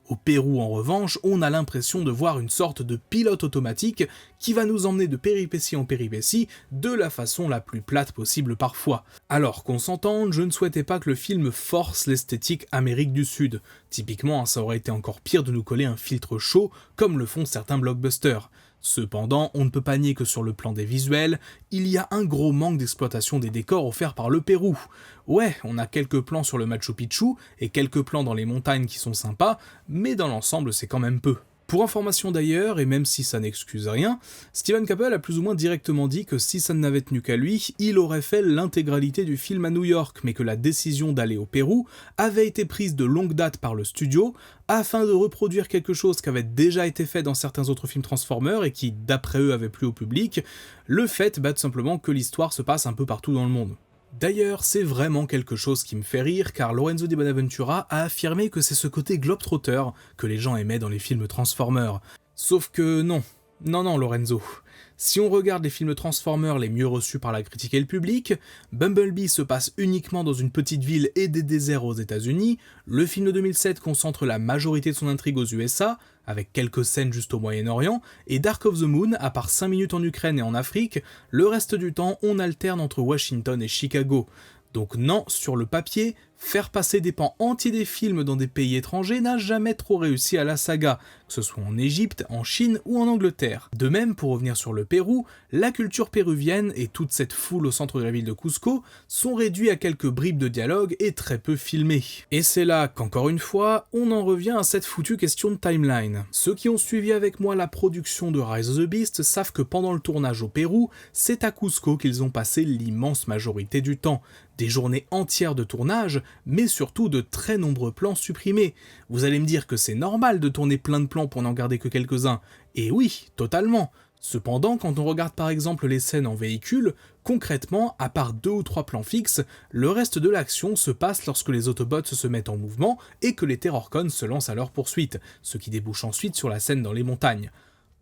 Au Pérou, en revanche, on a l'impression de voir une sorte de pilote automatique qui va nous emmener de péripétie en péripétie de la façon la plus plate possible parfois. Alors qu'on s'entende, je ne souhaitais pas que le film force l'esthétique Amérique du Sud. Typiquement, ça aurait été encore pire de nous coller un filtre chaud comme le font certains blockbusters. Cependant, on ne peut pas nier que sur le plan des visuels, il y a un gros manque d'exploitation des décors offerts par le Pérou. Ouais, on a quelques plans sur le Machu Picchu et quelques plans dans les montagnes qui sont sympas, mais dans l'ensemble c'est quand même peu. Pour information d'ailleurs, et même si ça n'excuse rien, Steven Caple a plus ou moins directement dit que si ça n'avait tenu qu'à lui, il aurait fait l'intégralité du film à New York, mais que la décision d'aller au Pérou avait été prise de longue date par le studio, afin de reproduire quelque chose qui avait déjà été fait dans certains autres films Transformers et qui, d'après eux, avait plu au public, le fait tout simplement que l'histoire se passe un peu partout dans le monde. D'ailleurs, c'est vraiment quelque chose qui me fait rire, car Lorenzo Di Bonaventura a affirmé que c'est ce côté globetrotter que les gens aimaient dans les films Transformers. Sauf que non, Lorenzo. Si on regarde les films Transformers les mieux reçus par la critique et le public, Bumblebee se passe uniquement dans une petite ville et des déserts aux États-Unis, le film de 2007 concentre la majorité de son intrigue aux USA, avec quelques scènes juste au Moyen-Orient, et Dark of the Moon, à part 5 minutes en Ukraine et en Afrique, le reste du temps on alterne entre Washington et Chicago. Donc non, sur le papier, faire passer des pans entiers des films dans des pays étrangers n'a jamais trop réussi à la saga, que ce soit en Égypte, en Chine ou en Angleterre. De même, pour revenir sur le Pérou, la culture péruvienne et toute cette foule au centre de la ville de Cusco sont réduits à quelques bribes de dialogue et très peu filmés. Et c'est là qu'encore une fois, on en revient à cette foutue question de timeline. Ceux qui ont suivi avec moi la production de Rise of the Beast savent que pendant le tournage au Pérou, c'est à Cusco qu'ils ont passé l'immense majorité du temps. Des journées entières de tournage, mais surtout de très nombreux plans supprimés. Vous allez me dire que c'est normal de tourner plein de plans pour n'en garder que quelques-uns. Et oui, totalement. Cependant, quand on regarde par exemple les scènes en véhicule, concrètement, à part 2 ou 3 plans fixes, le reste de l'action se passe lorsque les Autobots se mettent en mouvement et que les Terrorcons se lancent à leur poursuite, ce qui débouche ensuite sur la scène dans les montagnes.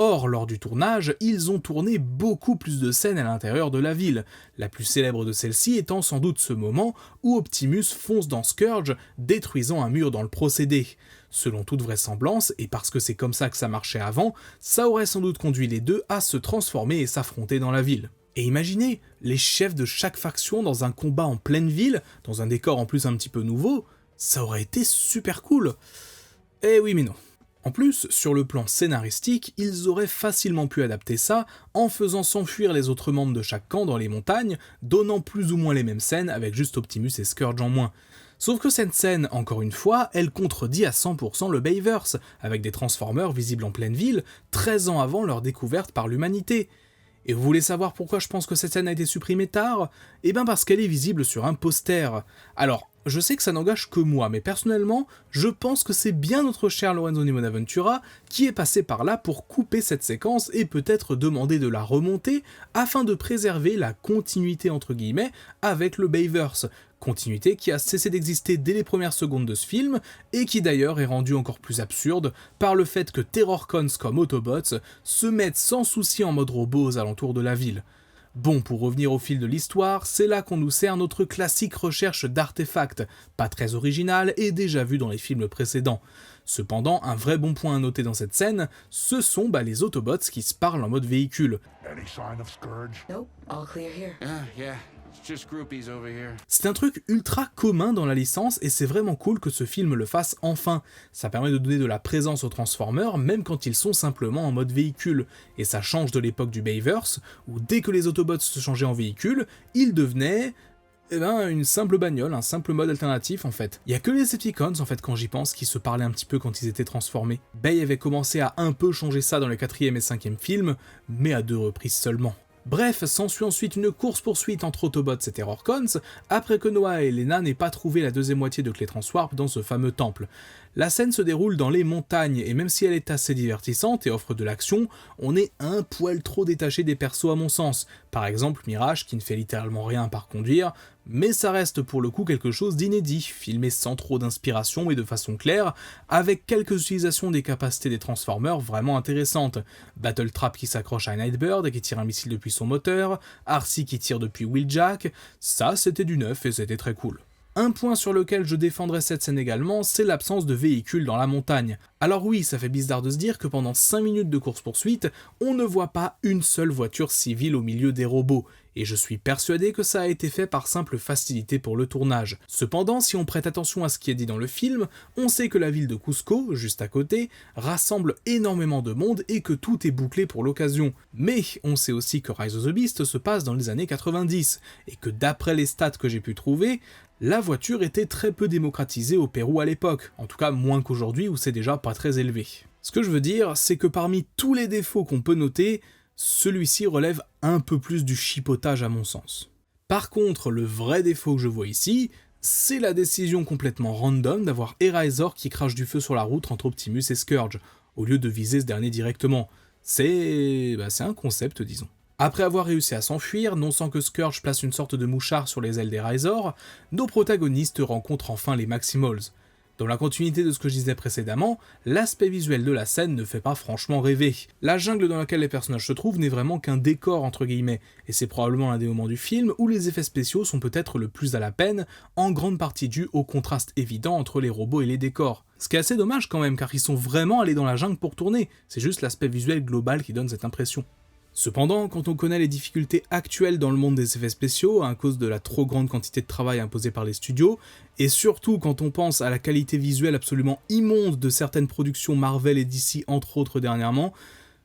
Or, lors du tournage, ils ont tourné beaucoup plus de scènes à l'intérieur de la ville, la plus célèbre de celles-ci étant sans doute ce moment où Optimus fonce dans Scourge, détruisant un mur dans le procédé. Selon toute vraisemblance, et parce que c'est comme ça que ça marchait avant, ça aurait sans doute conduit les deux à se transformer et s'affronter dans la ville. Et imaginez, les chefs de chaque faction dans un combat en pleine ville, dans un décor en plus un petit peu nouveau, ça aurait été super cool. Eh oui mais non. En plus, sur le plan scénaristique, ils auraient facilement pu adapter ça en faisant s'enfuir les autres membres de chaque camp dans les montagnes, donnant plus ou moins les mêmes scènes avec juste Optimus et Scourge en moins. Sauf que cette scène, encore une fois, elle contredit à 100% le Bayverse, avec des Transformers visibles en pleine ville, 13 ans avant leur découverte par l'humanité. Et vous voulez savoir pourquoi je pense que cette scène a été supprimée tard ? Eh ben parce qu'elle est visible sur un poster. Alors, je sais que ça n'engage que moi, mais personnellement, je pense que c'est bien notre cher Lorenzo Di Bonaventura qui est passé par là pour couper cette séquence et peut-être demander de la remonter afin de préserver la continuité entre guillemets avec le Bayverse. Continuité qui a cessé d'exister dès les premières secondes de ce film, et qui d'ailleurs est rendue encore plus absurde par le fait que Terrorcons comme Autobots se mettent sans souci en mode robot aux alentours de la ville. Bon, pour revenir au fil de l'histoire, c'est là qu'on nous sert notre classique recherche d'artefacts, pas très original et déjà vu dans les films précédents. Cependant, un vrai bon point à noter dans cette scène, ce sont les Autobots qui se parlent en mode véhicule. Any sign of Scourge? Nope, all clear here. Yeah. It's just groupies over here. C'est un truc ultra commun dans la licence et c'est vraiment cool que ce film le fasse enfin. Ça permet de donner de la présence aux Transformers même quand ils sont simplement en mode véhicule. Et ça change de l'époque du Bayverse où dès que les Autobots se changeaient en véhicule, ils devenaient une simple bagnole, un simple mode alternatif en fait. Il y a que les Decepticons en fait quand j'y pense qui se parlaient un petit peu quand ils étaient transformés. Bay avait commencé à un peu changer ça dans le 4e et 5e film, mais à 2 reprises seulement. Bref, s'ensuit ensuite une course-poursuite entre Autobots et Terrorcons, après que Noah et Elena n'aient pas trouvé la deuxième moitié de Clé Transwarp dans ce fameux temple. La scène se déroule dans les montagnes, et même si elle est assez divertissante et offre de l'action, on est un poil trop détaché des persos à mon sens. Par exemple Mirage, qui ne fait littéralement rien par conduire, Mais ça reste pour le coup quelque chose d'inédit, filmé sans trop d'inspiration et de façon claire, avec quelques utilisations des capacités des Transformers vraiment intéressantes. Battletrap qui s'accroche à Nightbird et qui tire un missile depuis son moteur, Arcee qui tire depuis Wheeljack, ça c'était du neuf et c'était très cool. Un point sur lequel je défendrai cette scène également, c'est l'absence de véhicules dans la montagne. Alors oui, ça fait bizarre de se dire que pendant 5 minutes de course-poursuite, on ne voit pas une seule voiture civile au milieu des robots, et je suis persuadé que ça a été fait par simple facilité pour le tournage. Cependant, si on prête attention à ce qui est dit dans le film, on sait que la ville de Cusco, juste à côté, rassemble énormément de monde et que tout est bouclé pour l'occasion. Mais on sait aussi que Rise of the Beast se passe dans les années 90, et que d'après les stats que j'ai pu trouver, la voiture était très peu démocratisée au Pérou à l'époque, en tout cas moins qu'aujourd'hui où c'est déjà pas très élevé. Ce que je veux dire, c'est que parmi tous les défauts qu'on peut noter, celui-ci relève un peu plus du chipotage à mon sens. Par contre, le vrai défaut que je vois ici, c'est la décision complètement random d'avoir Eraser qui crache du feu sur la route entre Optimus et Scourge, au lieu de viser ce dernier directement. C'est un concept, disons. Après avoir réussi à s'enfuir, non sans que Scourge place une sorte de mouchard sur les ailes des Razor, nos protagonistes rencontrent enfin les Maximals. Dans la continuité de ce que je disais précédemment, l'aspect visuel de la scène ne fait pas franchement rêver. La jungle dans laquelle les personnages se trouvent n'est vraiment qu'un décor entre guillemets, et c'est probablement l'un des moments du film où les effets spéciaux sont peut-être le plus à la peine, en grande partie dû au contraste évident entre les robots et les décors. Ce qui est assez dommage quand même, car ils sont vraiment allés dans la jungle pour tourner, c'est juste l'aspect visuel global qui donne cette impression. Cependant, quand on connaît les difficultés actuelles dans le monde des effets spéciaux, à cause de la trop grande quantité de travail imposée par les studios, et surtout quand on pense à la qualité visuelle absolument immonde de certaines productions Marvel et DC entre autres dernièrement,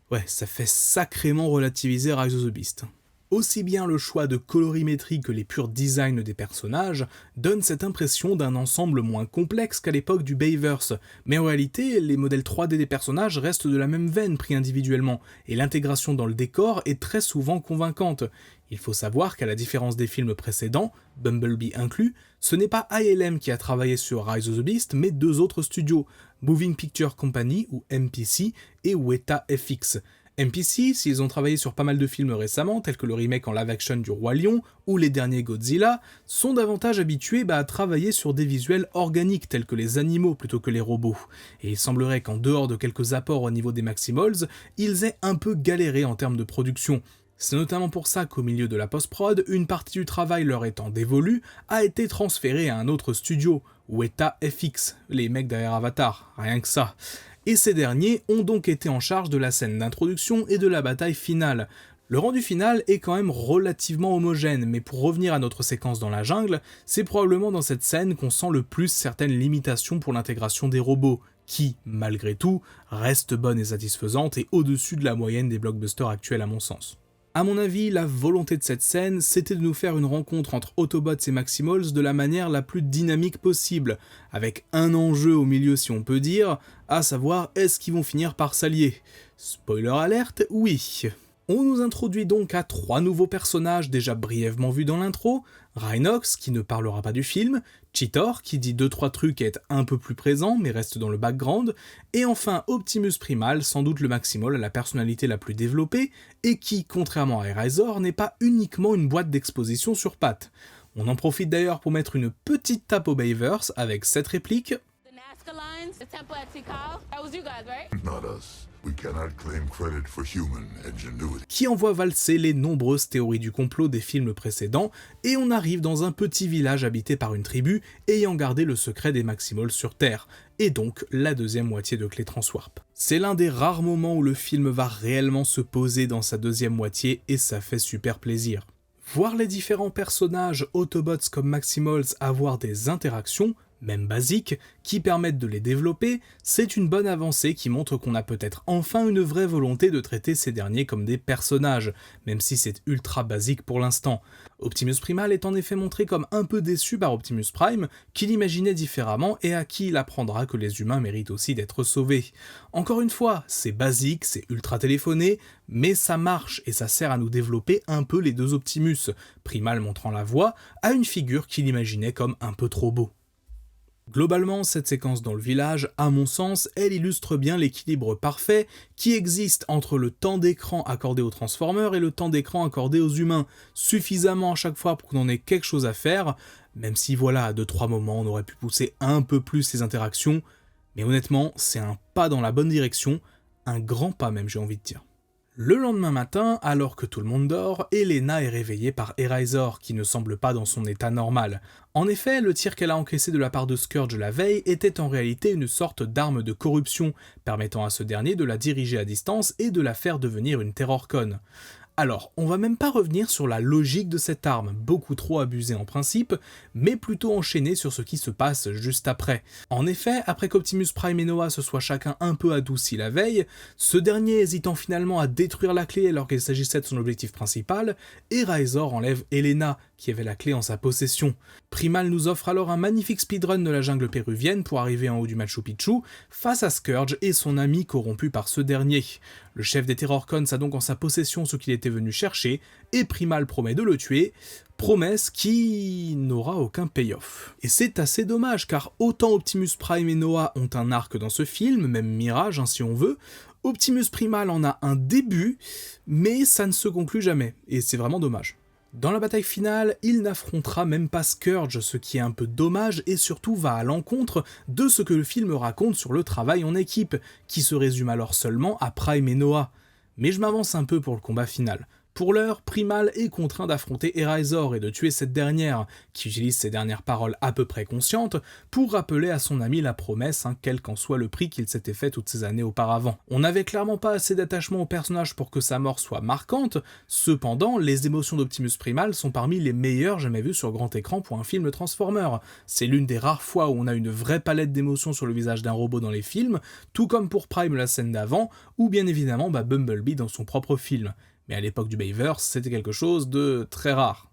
ouais, ça fait sacrément relativiser Rise of the Beast. Aussi bien le choix de colorimétrie que les purs designs des personnages donnent cette impression d'un ensemble moins complexe qu'à l'époque du Bayverse, mais en réalité, les modèles 3D des personnages restent de la même veine pris individuellement, et l'intégration dans le décor est très souvent convaincante. Il faut savoir qu'à la différence des films précédents, Bumblebee inclus, ce n'est pas ILM qui a travaillé sur Rise of the Beast, mais deux autres studios, Moving Picture Company ou MPC et Weta FX. MPC, s'ils ont travaillé sur pas mal de films récemment, tels que le remake en live-action du Roi Lion ou les derniers Godzilla, sont davantage habitués à travailler sur des visuels organiques tels que les animaux plutôt que les robots. Et il semblerait qu'en dehors de quelques apports au niveau des Maximals, ils aient un peu galéré en termes de production. C'est notamment pour ça qu'au milieu de la post-prod, une partie du travail leur étant dévolue a été transférée à un autre studio, Weta FX, les mecs derrière Avatar, rien que ça. Et ces derniers ont donc été en charge de la scène d'introduction et de la bataille finale. Le rendu final est quand même relativement homogène, mais pour revenir à notre séquence dans la jungle, c'est probablement dans cette scène qu'on sent le plus certaines limitations pour l'intégration des robots, qui, malgré tout, restent bonnes et satisfaisantes et au-dessus de la moyenne des blockbusters actuels à mon sens. À mon avis, la volonté de cette scène, c'était de nous faire une rencontre entre Autobots et Maximals de la manière la plus dynamique possible, avec un enjeu au milieu si on peut dire, à savoir est-ce qu'ils vont finir par s'allier. Spoiler alerte, oui. On nous introduit donc à 3 nouveaux personnages déjà brièvement vus dans l'intro, Rhinox qui ne parlera pas du film, Cheetor qui dit 2-3 trucs et est un peu plus présent mais reste dans le background, et enfin Optimus Primal, sans doute le Maximal à la personnalité la plus développée, et qui, contrairement à Eraser, n'est pas uniquement une boîte d'exposition sur pattes. On en profite d'ailleurs pour mettre une petite tape au Bayverse avec cette réplique. Not us. We cannot claim credit for human ingenuity. Qui envoie valser les nombreuses théories du complot des films précédents, et on arrive dans un petit village habité par une tribu ayant gardé le secret des Maximals sur Terre, et donc la deuxième moitié de Clé Transwarp. C'est l'un des rares moments où le film va réellement se poser dans sa deuxième moitié, et ça fait super plaisir. Voir les différents personnages, Autobots comme Maximals, avoir des interactions, même basiques, qui permettent de les développer, c'est une bonne avancée qui montre qu'on a peut-être enfin une vraie volonté de traiter ces derniers comme des personnages, même si c'est ultra basique pour l'instant. Optimus Primal est en effet montré comme un peu déçu par Optimus Prime, qui l'imaginait différemment et à qui il apprendra que les humains méritent aussi d'être sauvés. Encore une fois, c'est basique, c'est ultra téléphoné, mais ça marche et ça sert à nous développer un peu les deux Optimus, Primal montrant la voie à une figure qu'il imaginait comme un peu trop beau. Globalement, cette séquence dans le village, à mon sens, elle illustre bien l'équilibre parfait qui existe entre le temps d'écran accordé aux Transformers et le temps d'écran accordé aux humains, suffisamment à chaque fois pour qu'on ait quelque chose à faire, même si voilà, à 2-3 moments on aurait pu pousser un peu plus les interactions, mais honnêtement, c'est un pas dans la bonne direction, un grand pas même j'ai envie de dire. Le lendemain matin, alors que tout le monde dort, Elena est réveillée par Eraser, qui ne semble pas dans son état normal. En effet, le tir qu'elle a encaissé de la part de Scourge la veille était en réalité une sorte d'arme de corruption, permettant à ce dernier de la diriger à distance et de la faire devenir une Terrorcon. Alors, on va même pas revenir sur la logique de cette arme, beaucoup trop abusée en principe, mais plutôt enchaîner sur ce qui se passe juste après. En effet, après qu'Optimus Prime et Noah se soient chacun un peu adoucis la veille, ce dernier hésitant finalement à détruire la clé alors qu'il s'agissait de son objectif principal, Eraser enlève Elena, qui avait la clé en sa possession. Primal nous offre alors un magnifique speedrun de la jungle péruvienne pour arriver en haut du Machu Picchu, face à Scourge et son ami corrompu par ce dernier. Le chef des Terrorcons a donc en sa possession ce qu'il était venu chercher, et Primal promet de le tuer, promesse qui n'aura aucun payoff. Et c'est assez dommage, car autant Optimus Prime et Noah ont un arc dans ce film, même Mirage hein, si on veut, Optimus Primal en a un début, mais ça ne se conclut jamais, et c'est vraiment dommage. Dans la bataille finale, il n'affrontera même pas Scourge, ce qui est un peu dommage et surtout va à l'encontre de ce que le film raconte sur le travail en équipe, qui se résume alors seulement à Prime et Noah. Mais je m'avance un peu pour le combat final. Pour l'heure, Primal est contraint d'affronter Eraser et de tuer cette dernière, qui utilise ses dernières paroles à peu près conscientes, pour rappeler à son ami la promesse, quel qu'en soit le prix qu'il s'était fait toutes ces années auparavant. On n'avait clairement pas assez d'attachement au personnage pour que sa mort soit marquante, cependant, les émotions d'Optimus Primal sont parmi les meilleures jamais vues sur grand écran pour un film Transformer. C'est l'une des rares fois où on a une vraie palette d'émotions sur le visage d'un robot dans les films, tout comme pour Prime la scène d'avant, ou bien évidemment Bumblebee dans son propre film. Mais à l'époque du Bayverse, c'était quelque chose de très rare.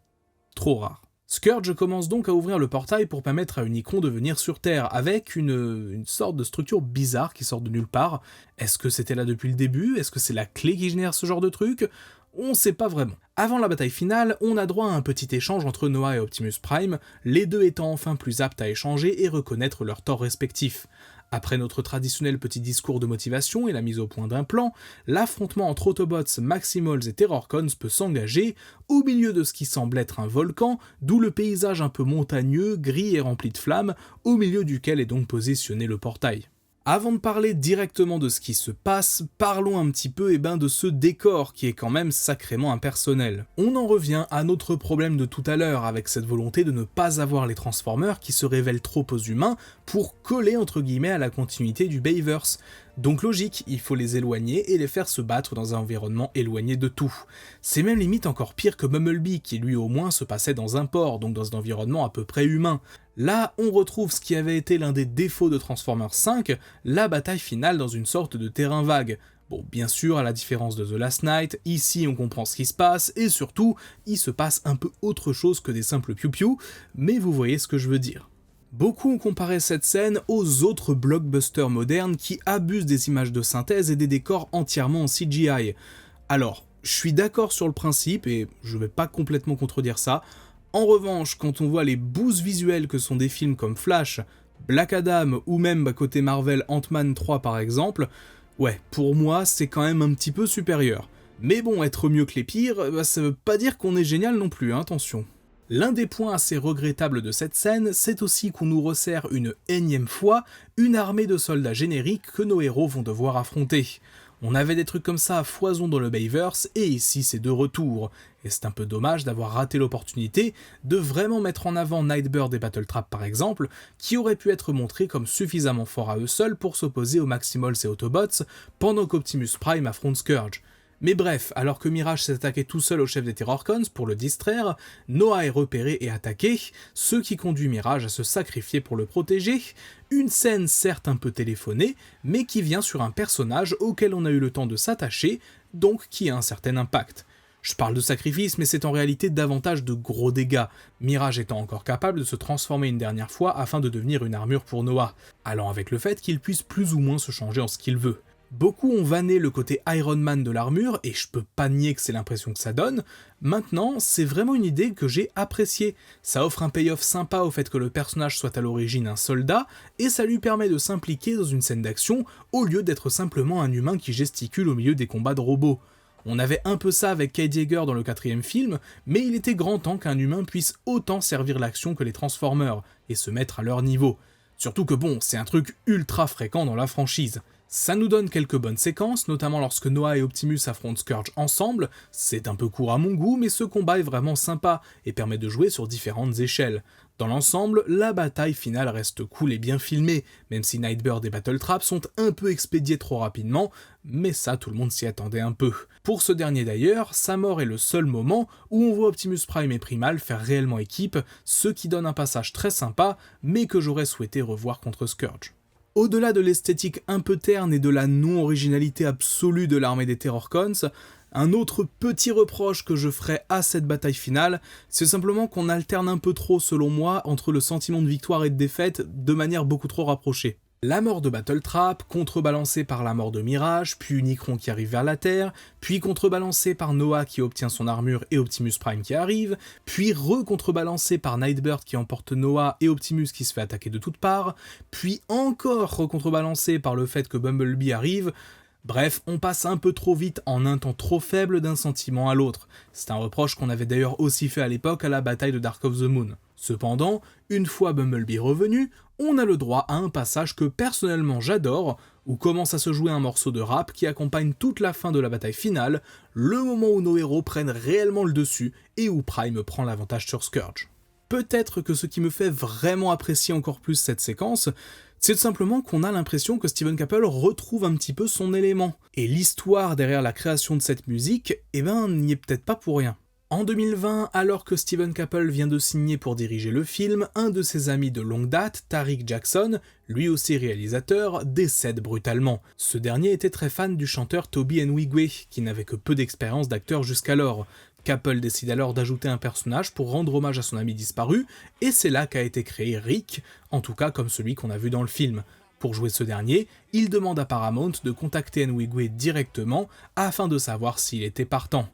Trop rare. Scourge commence donc à ouvrir le portail pour permettre à Unicron de venir sur Terre, avec une sorte de structure bizarre qui sort de nulle part. Est-ce que c'était là depuis le début? Est-ce que c'est la clé qui génère ce genre de truc? On sait pas vraiment. Avant la bataille finale, on a droit à un petit échange entre Noah et Optimus Prime, les deux étant enfin plus aptes à échanger et reconnaître leurs torts respectifs. Après notre traditionnel petit discours de motivation et la mise au point d'un plan, l'affrontement entre Autobots, Maximals et Terrorcons peut s'engager au milieu de ce qui semble être un volcan, d'où le paysage un peu montagneux, gris et rempli de flammes, au milieu duquel est donc positionné le portail. Avant de parler directement de ce qui se passe, parlons un petit peu de ce décor qui est quand même sacrément impersonnel. On en revient à notre problème de tout à l'heure avec cette volonté de ne pas avoir les Transformers qui se révèlent trop aux humains pour coller entre guillemets à la continuité du Bayverse. Donc logique, il faut les éloigner et les faire se battre dans un environnement éloigné de tout. C'est même limite encore pire que Bumblebee qui lui au moins se passait dans un port, donc dans un environnement à peu près humain. Là, on retrouve ce qui avait été l'un des défauts de Transformers 5, la bataille finale dans une sorte de terrain vague. Bon, bien sûr, à la différence de The Last Knight, ici on comprend ce qui se passe, et surtout, il se passe un peu autre chose que des simples piou-piou, mais vous voyez ce que je veux dire. Beaucoup ont comparé cette scène aux autres blockbusters modernes qui abusent des images de synthèse et des décors entièrement en CGI. Alors, je suis d'accord sur le principe, et je vais pas complètement contredire ça. En revanche, quand on voit les boosts visuels que sont des films comme Flash, Black Adam ou même côté Marvel Ant-Man 3 par exemple, ouais, pour moi c'est quand même un petit peu supérieur. Mais bon, être mieux que les pires, ça veut pas dire qu'on est génial non plus, attention. L'un des points assez regrettables de cette scène, c'est aussi qu'on nous resserre une énième fois une armée de soldats génériques que nos héros vont devoir affronter. On avait des trucs comme ça à foison dans le Bayverse, et ici c'est de retour. Et c'est un peu dommage d'avoir raté l'opportunité de vraiment mettre en avant Nightbird et Battletrap par exemple, qui auraient pu être montrés comme suffisamment forts à eux seuls pour s'opposer aux Maximals et Autobots, pendant qu'Optimus Prime affronte Scourge. Mais bref, alors que Mirage s'est attaqué tout seul au chef des Terrorcons pour le distraire, Noah est repéré et attaqué, ce qui conduit Mirage à se sacrifier pour le protéger, une scène certes un peu téléphonée, mais qui vient sur un personnage auquel on a eu le temps de s'attacher, donc qui a un certain impact. Je parle de sacrifice, mais c'est en réalité davantage de gros dégâts, Mirage étant encore capable de se transformer une dernière fois afin de devenir une armure pour Noah, allant avec le fait qu'il puisse plus ou moins se changer en ce qu'il veut. Beaucoup ont vanné le côté Iron Man de l'armure, et je peux pas nier que c'est l'impression que ça donne. Maintenant, c'est vraiment une idée que j'ai appréciée. Ça offre un payoff sympa au fait que le personnage soit à l'origine un soldat, et ça lui permet de s'impliquer dans une scène d'action, au lieu d'être simplement un humain qui gesticule au milieu des combats de robots. On avait un peu ça avec Cade Yeager dans le 4e film, mais il était grand temps qu'un humain puisse autant servir l'action que les Transformers, et se mettre à leur niveau. Surtout que bon, c'est un truc ultra fréquent dans la franchise. Ça nous donne quelques bonnes séquences, notamment lorsque Noah et Optimus affrontent Scourge ensemble. C'est un peu court à mon goût, mais ce combat est vraiment sympa, et permet de jouer sur différentes échelles. Dans l'ensemble, la bataille finale reste cool et bien filmée, même si Nightbird et Battletrap sont un peu expédiés trop rapidement, mais ça tout le monde s'y attendait un peu. Pour ce dernier d'ailleurs, sa mort est le seul moment où on voit Optimus Prime et Primal faire réellement équipe, ce qui donne un passage très sympa, mais que j'aurais souhaité revoir contre Scourge. Au-delà de l'esthétique un peu terne et de la non-originalité absolue de l'armée des Terrorcons, un autre petit reproche que je ferai à cette bataille finale, c'est simplement qu'on alterne un peu trop selon moi entre le sentiment de victoire et de défaite de manière beaucoup trop rapprochée. La mort de Battletrap, contrebalancée par la mort de Mirage, puis Unicron qui arrive vers la Terre, puis contrebalancée par Noah qui obtient son armure et Optimus Prime qui arrive, puis re-contrebalancée par Nightbird qui emporte Noah et Optimus qui se fait attaquer de toutes parts, puis encore re-contrebalancée par le fait que Bumblebee arrive. Bref, on passe un peu trop vite en un temps trop faible d'un sentiment à l'autre. C'est un reproche qu'on avait d'ailleurs aussi fait à l'époque à la bataille de Dark of the Moon. Cependant, une fois Bumblebee revenu, on a le droit à un passage que personnellement j'adore, où commence à se jouer un morceau de rap qui accompagne toute la fin de la bataille finale, le moment où nos héros prennent réellement le dessus et où Prime prend l'avantage sur Scourge. Peut-être que ce qui me fait vraiment apprécier encore plus cette séquence, c'est tout simplement qu'on a l'impression que Steven Caple retrouve un petit peu son élément. Et l'histoire derrière la création de cette musique, n'y est peut-être pas pour rien. En 2020, alors que Steven Caple vient de signer pour diriger le film, un de ses amis de longue date, Tariq Jackson, lui aussi réalisateur, décède brutalement. Ce dernier était très fan du chanteur Toby Nwigwe, qui n'avait que peu d'expérience d'acteur jusqu'alors. Caple décide alors d'ajouter un personnage pour rendre hommage à son ami disparu, et c'est là qu'a été créé Rick, en tout cas comme celui qu'on a vu dans le film. Pour jouer ce dernier, il demande à Paramount de contacter Nwigwe directement afin de savoir s'il était partant.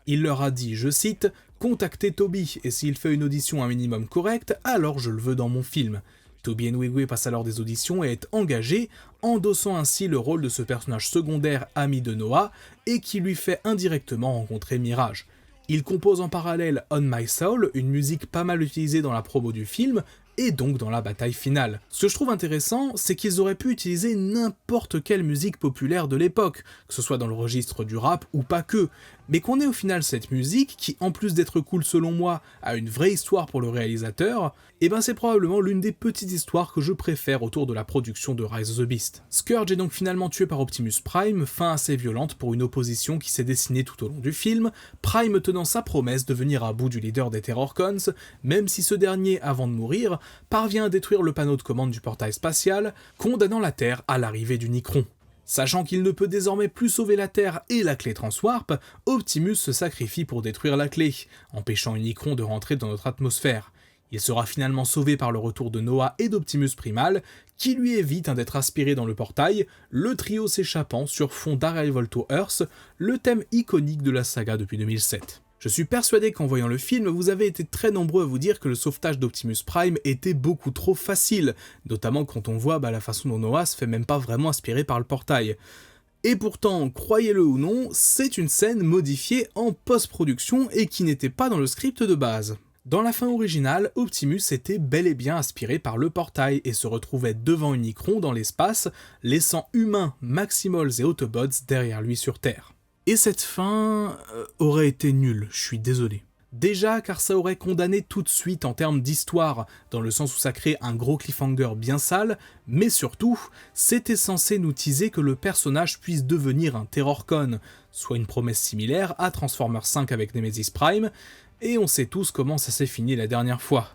Il leur a dit, je cite, « Contactez Toby, et s'il fait une audition un minimum correcte, alors je le veux dans mon film ». Toby Nwigwe passe alors des auditions et est engagé, endossant ainsi le rôle de ce personnage secondaire ami de Noah, et qui lui fait indirectement rencontrer Mirage. Il compose en parallèle On My Soul, une musique pas mal utilisée dans la promo du film, et donc dans la bataille finale. Ce que je trouve intéressant, c'est qu'ils auraient pu utiliser n'importe quelle musique populaire de l'époque, que ce soit dans le registre du rap ou pas que, mais qu'on ait au final cette musique qui, en plus d'être cool selon moi, a une vraie histoire pour le réalisateur, c'est probablement l'une des petites histoires que je préfère autour de la production de Rise of the Beast. Scourge est donc finalement tué par Optimus Prime, fin assez violente pour une opposition qui s'est dessinée tout au long du film, Prime tenant sa promesse de venir à bout du leader des Terrorcons, même si ce dernier, avant de mourir, parvient à détruire le panneau de commande du portail spatial, condamnant la Terre à l'arrivée d'Unicron. Sachant qu'il ne peut désormais plus sauver la Terre et la clé Transwarp, Optimus se sacrifie pour détruire la clé, empêchant Unicron de rentrer dans notre atmosphère. Il sera finalement sauvé par le retour de Noah et d'Optimus Primal, qui lui évite d'être aspiré dans le portail, le trio s'échappant sur fond d'Arrival to Earth, le thème iconique de la saga depuis 2007. Je suis persuadé qu'en voyant le film, vous avez été très nombreux à vous dire que le sauvetage d'Optimus Prime était beaucoup trop facile, notamment quand on voit la façon dont Noah se fait même pas vraiment aspirer par le portail. Et pourtant, croyez-le ou non, c'est une scène modifiée en post-production et qui n'était pas dans le script de base. Dans la fin originale, Optimus était bel et bien aspiré par le portail et se retrouvait devant Unicron dans l'espace, laissant humains, Maximals et Autobots derrière lui sur Terre. Et cette fin aurait été nulle, je suis désolé. Déjà car ça aurait condamné tout de suite en termes d'histoire, dans le sens où ça crée un gros cliffhanger bien sale, mais surtout, c'était censé nous teaser que le personnage puisse devenir un Terrorcon, soit une promesse similaire à Transformers 5 avec Nemesis Prime, et on sait tous comment ça s'est fini la dernière fois.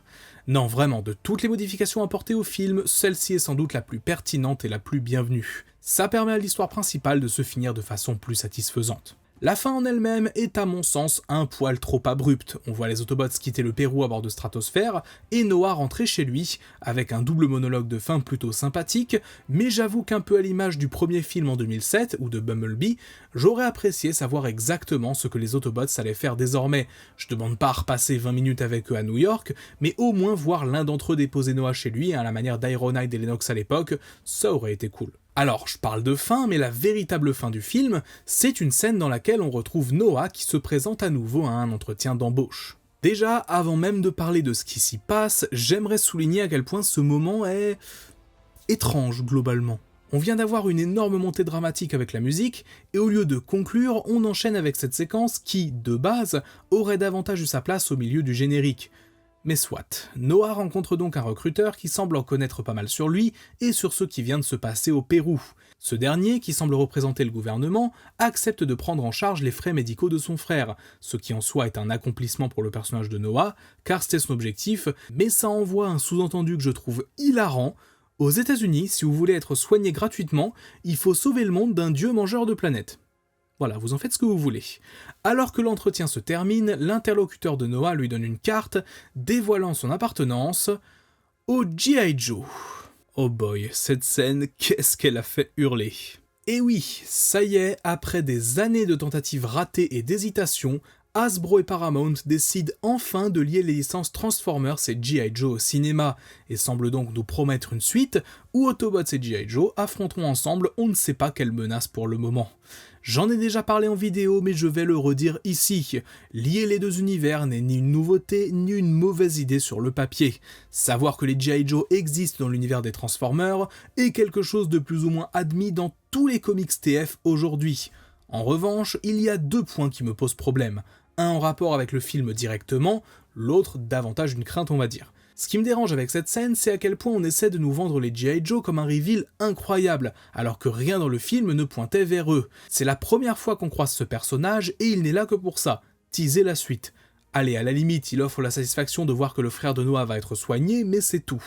Non, vraiment, de toutes les modifications apportées au film, celle-ci est sans doute la plus pertinente et la plus bienvenue. Ça permet à l'histoire principale de se finir de façon plus satisfaisante. La fin en elle-même est à mon sens un poil trop abrupte. On voit les Autobots quitter le Pérou à bord de Stratosphère et Noah rentrer chez lui, avec un double monologue de fin plutôt sympathique, mais j'avoue qu'un peu à l'image du premier film en 2007, ou de Bumblebee, j'aurais apprécié savoir exactement ce que les Autobots allaient faire désormais. Je demande pas à repasser 20 minutes avec eux à New York, mais au moins voir l'un d'entre eux déposer Noah chez lui, à la manière d'Ironhide et Lennox à l'époque, ça aurait été cool. Alors, je parle de fin, mais la véritable fin du film, c'est une scène dans laquelle on retrouve Noah qui se présente à nouveau à un entretien d'embauche. Déjà, avant même de parler de ce qui s'y passe, j'aimerais souligner à quel point ce moment est étrange globalement. On vient d'avoir une énorme montée dramatique avec la musique, et au lieu de conclure, on enchaîne avec cette séquence qui, de base, aurait davantage eu sa place au milieu du générique. Mais soit, Noah rencontre donc un recruteur qui semble en connaître pas mal sur lui et sur ce qui vient de se passer au Pérou. Ce dernier, qui semble représenter le gouvernement, accepte de prendre en charge les frais médicaux de son frère, ce qui en soi est un accomplissement pour le personnage de Noah, car c'était son objectif, mais ça envoie un sous-entendu que je trouve hilarant. Aux États-Unis, si vous voulez être soigné gratuitement, il faut sauver le monde d'un dieu mangeur de planètes. Voilà, vous en faites ce que vous voulez. Alors que l'entretien se termine, l'interlocuteur de Noah lui donne une carte, dévoilant son appartenance au G.I. Joe. Oh boy, cette scène, qu'est-ce qu'elle a fait hurler. Et oui, ça y est, après des années de tentatives ratées et d'hésitations, Hasbro et Paramount décident enfin de lier les licences Transformers et G.I. Joe au cinéma, et semblent donc nous promettre une suite où Autobots et G.I. Joe affronteront ensemble on ne sait pas quelle menace pour le moment. J'en ai déjà parlé en vidéo, mais je vais le redire ici. Lier les deux univers n'est ni une nouveauté, ni une mauvaise idée sur le papier. Savoir que les G.I. Joe existent dans l'univers des Transformers est quelque chose de plus ou moins admis dans tous les comics TF aujourd'hui. En revanche, il y a deux points qui me posent problème. Un en rapport avec le film directement, l'autre davantage une crainte on va dire. Ce qui me dérange avec cette scène, c'est à quel point on essaie de nous vendre les G.I. Joe comme un reveal incroyable, alors que rien dans le film ne pointait vers eux. C'est la première fois qu'on croise ce personnage, et il n'est là que pour ça, teaser la suite. Allez, à la limite, il offre la satisfaction de voir que le frère de Noah va être soigné, mais c'est tout.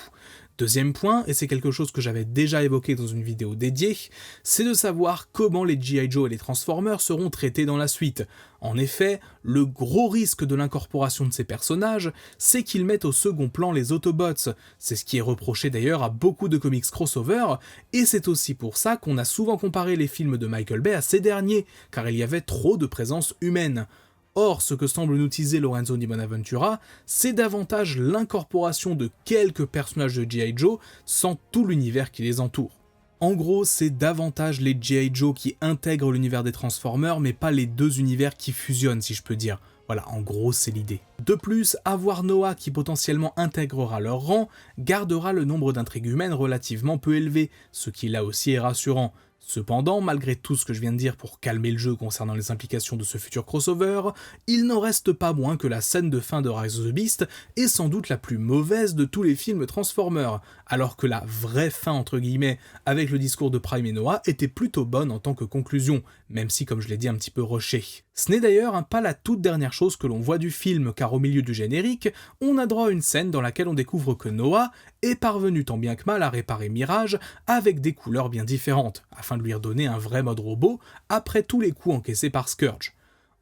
Deuxième point, et c'est quelque chose que j'avais déjà évoqué dans une vidéo dédiée, c'est de savoir comment les G.I. Joe et les Transformers seront traités dans la suite. En effet, le gros risque de l'incorporation de ces personnages, c'est qu'ils mettent au second plan les Autobots. C'est ce qui est reproché d'ailleurs à beaucoup de comics crossover, et c'est aussi pour ça qu'on a souvent comparé les films de Michael Bay à ces derniers, car il y avait trop de présence humaine. Or, ce que semble nous teaser Lorenzo Di Bonaventura, c'est davantage l'incorporation de quelques personnages de G.I. Joe sans tout l'univers qui les entoure. En gros, c'est davantage les G.I. Joe qui intègrent l'univers des Transformers, mais pas les deux univers qui fusionnent, si je peux dire. Voilà, en gros, c'est l'idée. De plus, avoir Noah qui potentiellement intégrera leur rang, gardera le nombre d'intrigues humaines relativement peu élevé, ce qui là aussi est rassurant. Cependant, malgré tout ce que je viens de dire pour calmer le jeu concernant les implications de ce futur crossover, il n'en reste pas moins que la scène de fin de Rise of the Beast est sans doute la plus mauvaise de tous les films Transformers, alors que la vraie fin entre guillemets avec le discours de Prime et Noah était plutôt bonne en tant que conclusion, même si comme je l'ai dit un petit peu rushé. Ce n'est d'ailleurs pas la toute dernière chose que l'on voit du film, car au milieu du générique, on a droit à une scène dans laquelle on découvre que Noah est parvenu tant bien que mal à réparer Mirage avec des couleurs bien différentes, afin de lui redonner un vrai mode robot après tous les coups encaissés par Scourge.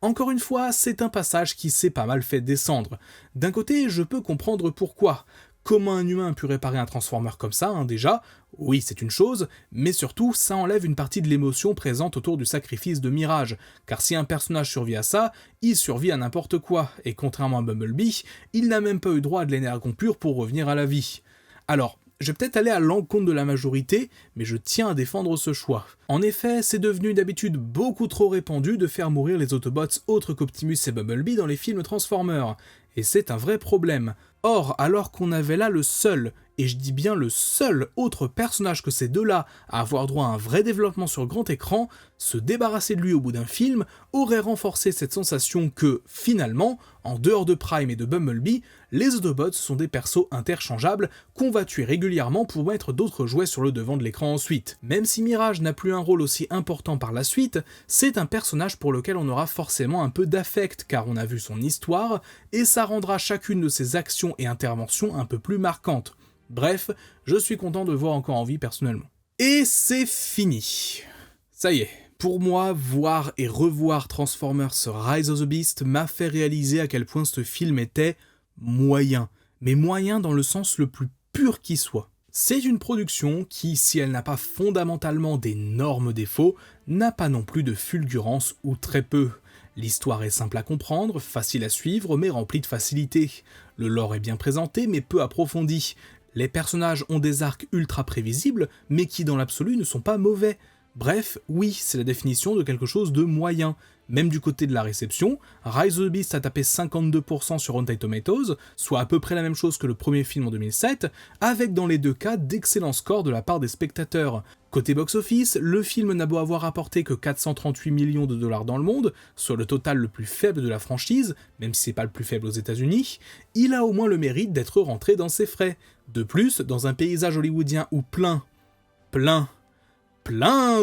Encore une fois, c'est un passage qui s'est pas mal fait descendre. D'un côté, je peux comprendre pourquoi. Comment un humain a pu réparer un Transformer comme ça, déjà, oui c'est une chose, mais surtout ça enlève une partie de l'émotion présente autour du sacrifice de Mirage, car si un personnage survit à ça, il survit à n'importe quoi, et contrairement à Bumblebee, il n'a même pas eu droit à de l'énergon pur pour revenir à la vie. Alors, je vais peut-être aller à l'encontre de la majorité, mais je tiens à défendre ce choix. En effet, c'est devenu d'habitude beaucoup trop répandu de faire mourir les Autobots autres qu'Optimus et Bumblebee dans les films Transformers, et c'est un vrai problème. Or, alors qu'on avait là le seul, et je dis bien le seul autre personnage que ces deux-là à avoir droit à un vrai développement sur grand écran, se débarrasser de lui au bout d'un film aurait renforcé cette sensation que, finalement, en dehors de Prime et de Bumblebee, les Autobots sont des persos interchangeables qu'on va tuer régulièrement pour mettre d'autres jouets sur le devant de l'écran ensuite. Même si Mirage n'a plus un rôle aussi important par la suite, c'est un personnage pour lequel on aura forcément un peu d'affect car on a vu son histoire, et ça rendra chacune de ses actions et interventions un peu plus marquantes. Bref, je suis content de le voir encore en vie personnellement. Et c'est fini. Ça y est, Pour moi, voir et revoir Transformers Rise of the Beast m'a fait réaliser à quel point ce film était moyen, mais moyen dans le sens le plus pur qui soit. C'est une production qui, si elle n'a pas fondamentalement d'énormes défauts, n'a pas non plus de fulgurance ou très peu. L'histoire est simple à comprendre, facile à suivre, mais remplie de facilité. Le lore est bien présenté, mais peu approfondi. Les personnages ont des arcs ultra prévisibles, mais qui dans l'absolu ne sont pas mauvais. Bref, oui, c'est la définition de quelque chose de moyen. Même du côté de la réception, Rise of the Beast a tapé 52% sur Rotten Tomatoes, soit à peu près la même chose que le premier film en 2007, avec dans les deux cas d'excellents scores de la part des spectateurs. Côté box-office, le film n'a beau avoir rapporté que 438 millions de dollars dans le monde, soit le total le plus faible de la franchise, même si c'est pas le plus faible aux États-Unis, il a au moins le mérite d'être rentré dans ses frais. De plus, dans un paysage hollywoodien où plein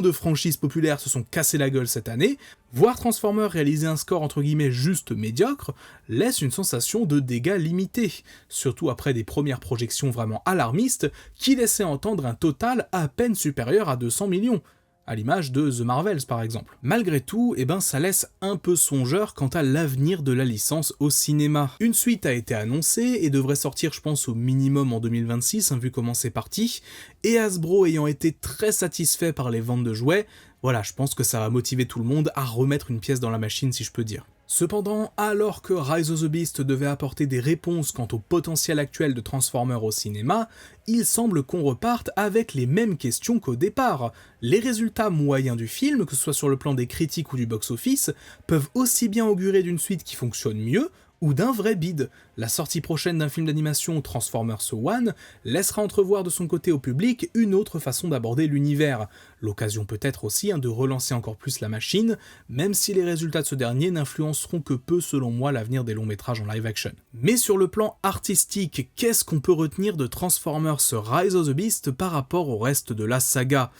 de franchises populaires se sont cassées la gueule cette année, voir Transformers réaliser un score entre guillemets juste médiocre laisse une sensation de dégâts limités, surtout après des premières projections vraiment alarmistes qui laissaient entendre un total à peine supérieur à 200 millions, à l'image de The Marvels par exemple. Malgré tout, ça laisse un peu songeur quant à l'avenir de la licence au cinéma. Une suite a été annoncée et devrait sortir je pense au minimum en 2026, vu comment c'est parti, et Hasbro ayant été très satisfait par les ventes de jouets, voilà, je pense que ça va motiver tout le monde à remettre une pièce dans la machine si je peux dire. Cependant, alors que Rise of the Beast devait apporter des réponses quant au potentiel actuel de Transformers au cinéma, il semble qu'on reparte avec les mêmes questions qu'au départ. Les résultats moyens du film, que ce soit sur le plan des critiques ou du box-office, peuvent aussi bien augurer d'une suite qui fonctionne mieux, ou d'un vrai bide. La sortie prochaine d'un film d'animation Transformers One laissera entrevoir de son côté au public une autre façon d'aborder l'univers. L'occasion peut-être aussi de relancer encore plus la machine, même si les résultats de ce dernier n'influenceront que peu selon moi l'avenir des longs métrages en live action. Mais sur le plan artistique, qu'est-ce qu'on peut retenir de Transformers Rise of the Beast par rapport au reste de la saga ?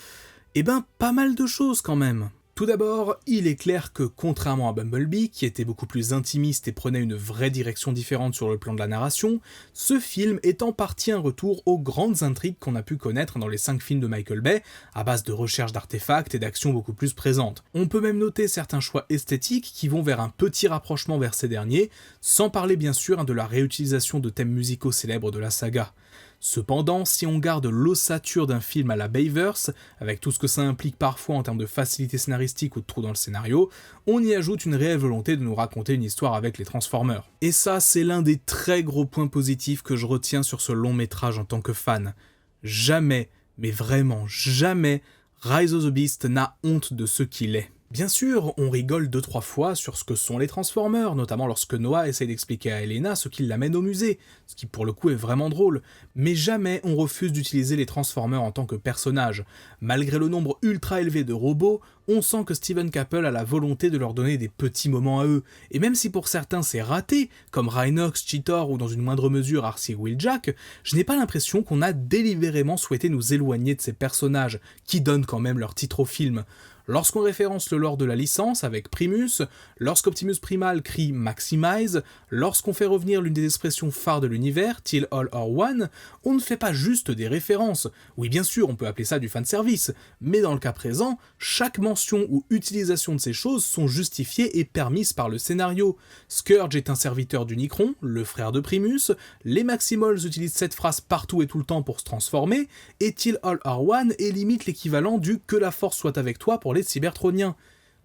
Pas mal de choses quand même. Tout d'abord, il est clair que contrairement à Bumblebee, qui était beaucoup plus intimiste et prenait une vraie direction différente sur le plan de la narration, ce film est en partie un retour aux grandes intrigues qu'on a pu connaître dans les 5 films de Michael Bay, à base de recherche d'artefacts et d'actions beaucoup plus présentes. On peut même noter certains choix esthétiques qui vont vers un petit rapprochement vers ces derniers, sans parler bien sûr de la réutilisation de thèmes musicaux célèbres de la saga. Cependant, si on garde l'ossature d'un film à la Bayverse, avec tout ce que ça implique parfois en termes de facilité scénaristique ou de trous dans le scénario, on y ajoute une réelle volonté de nous raconter une histoire avec les Transformers. Et ça, c'est l'un des très gros points positifs que je retiens sur ce long métrage en tant que fan. Jamais, mais vraiment jamais, Rise of the Beast n'a honte de ce qu'il est. Bien sûr, on rigole 2-3 fois sur ce que sont les Transformers, notamment lorsque Noah essaie d'expliquer à Elena ce qui l'amène au musée, ce qui pour le coup est vraiment drôle, mais jamais on refuse d'utiliser les Transformers en tant que personnages. Malgré le nombre ultra élevé de robots, on sent que Steven Caple a la volonté de leur donner des petits moments à eux, et même si pour certains c'est raté, comme Rhinox, Cheetor ou dans une moindre mesure Arcee ou Wheeljack, je n'ai pas l'impression qu'on a délibérément souhaité nous éloigner de ces personnages, qui donnent quand même leur titre au film. Lorsqu'on référence le lore de la licence avec Primus, lorsqu'Optimus Primal crie « Maximize », lorsqu'on fait revenir l'une des expressions phares de l'univers, « Till All Are One », on ne fait pas juste des références. Oui, bien sûr, on peut appeler ça du fanservice, mais dans le cas présent, chaque mention ou utilisation de ces choses sont justifiées et permises par le scénario. Scourge est un serviteur d'Unicron, le frère de Primus, les Maximals utilisent cette phrase partout et tout le temps pour se transformer, et « Till All Are One » est limite l'équivalent du « Que la force soit avec toi » pour les Cybertroniens.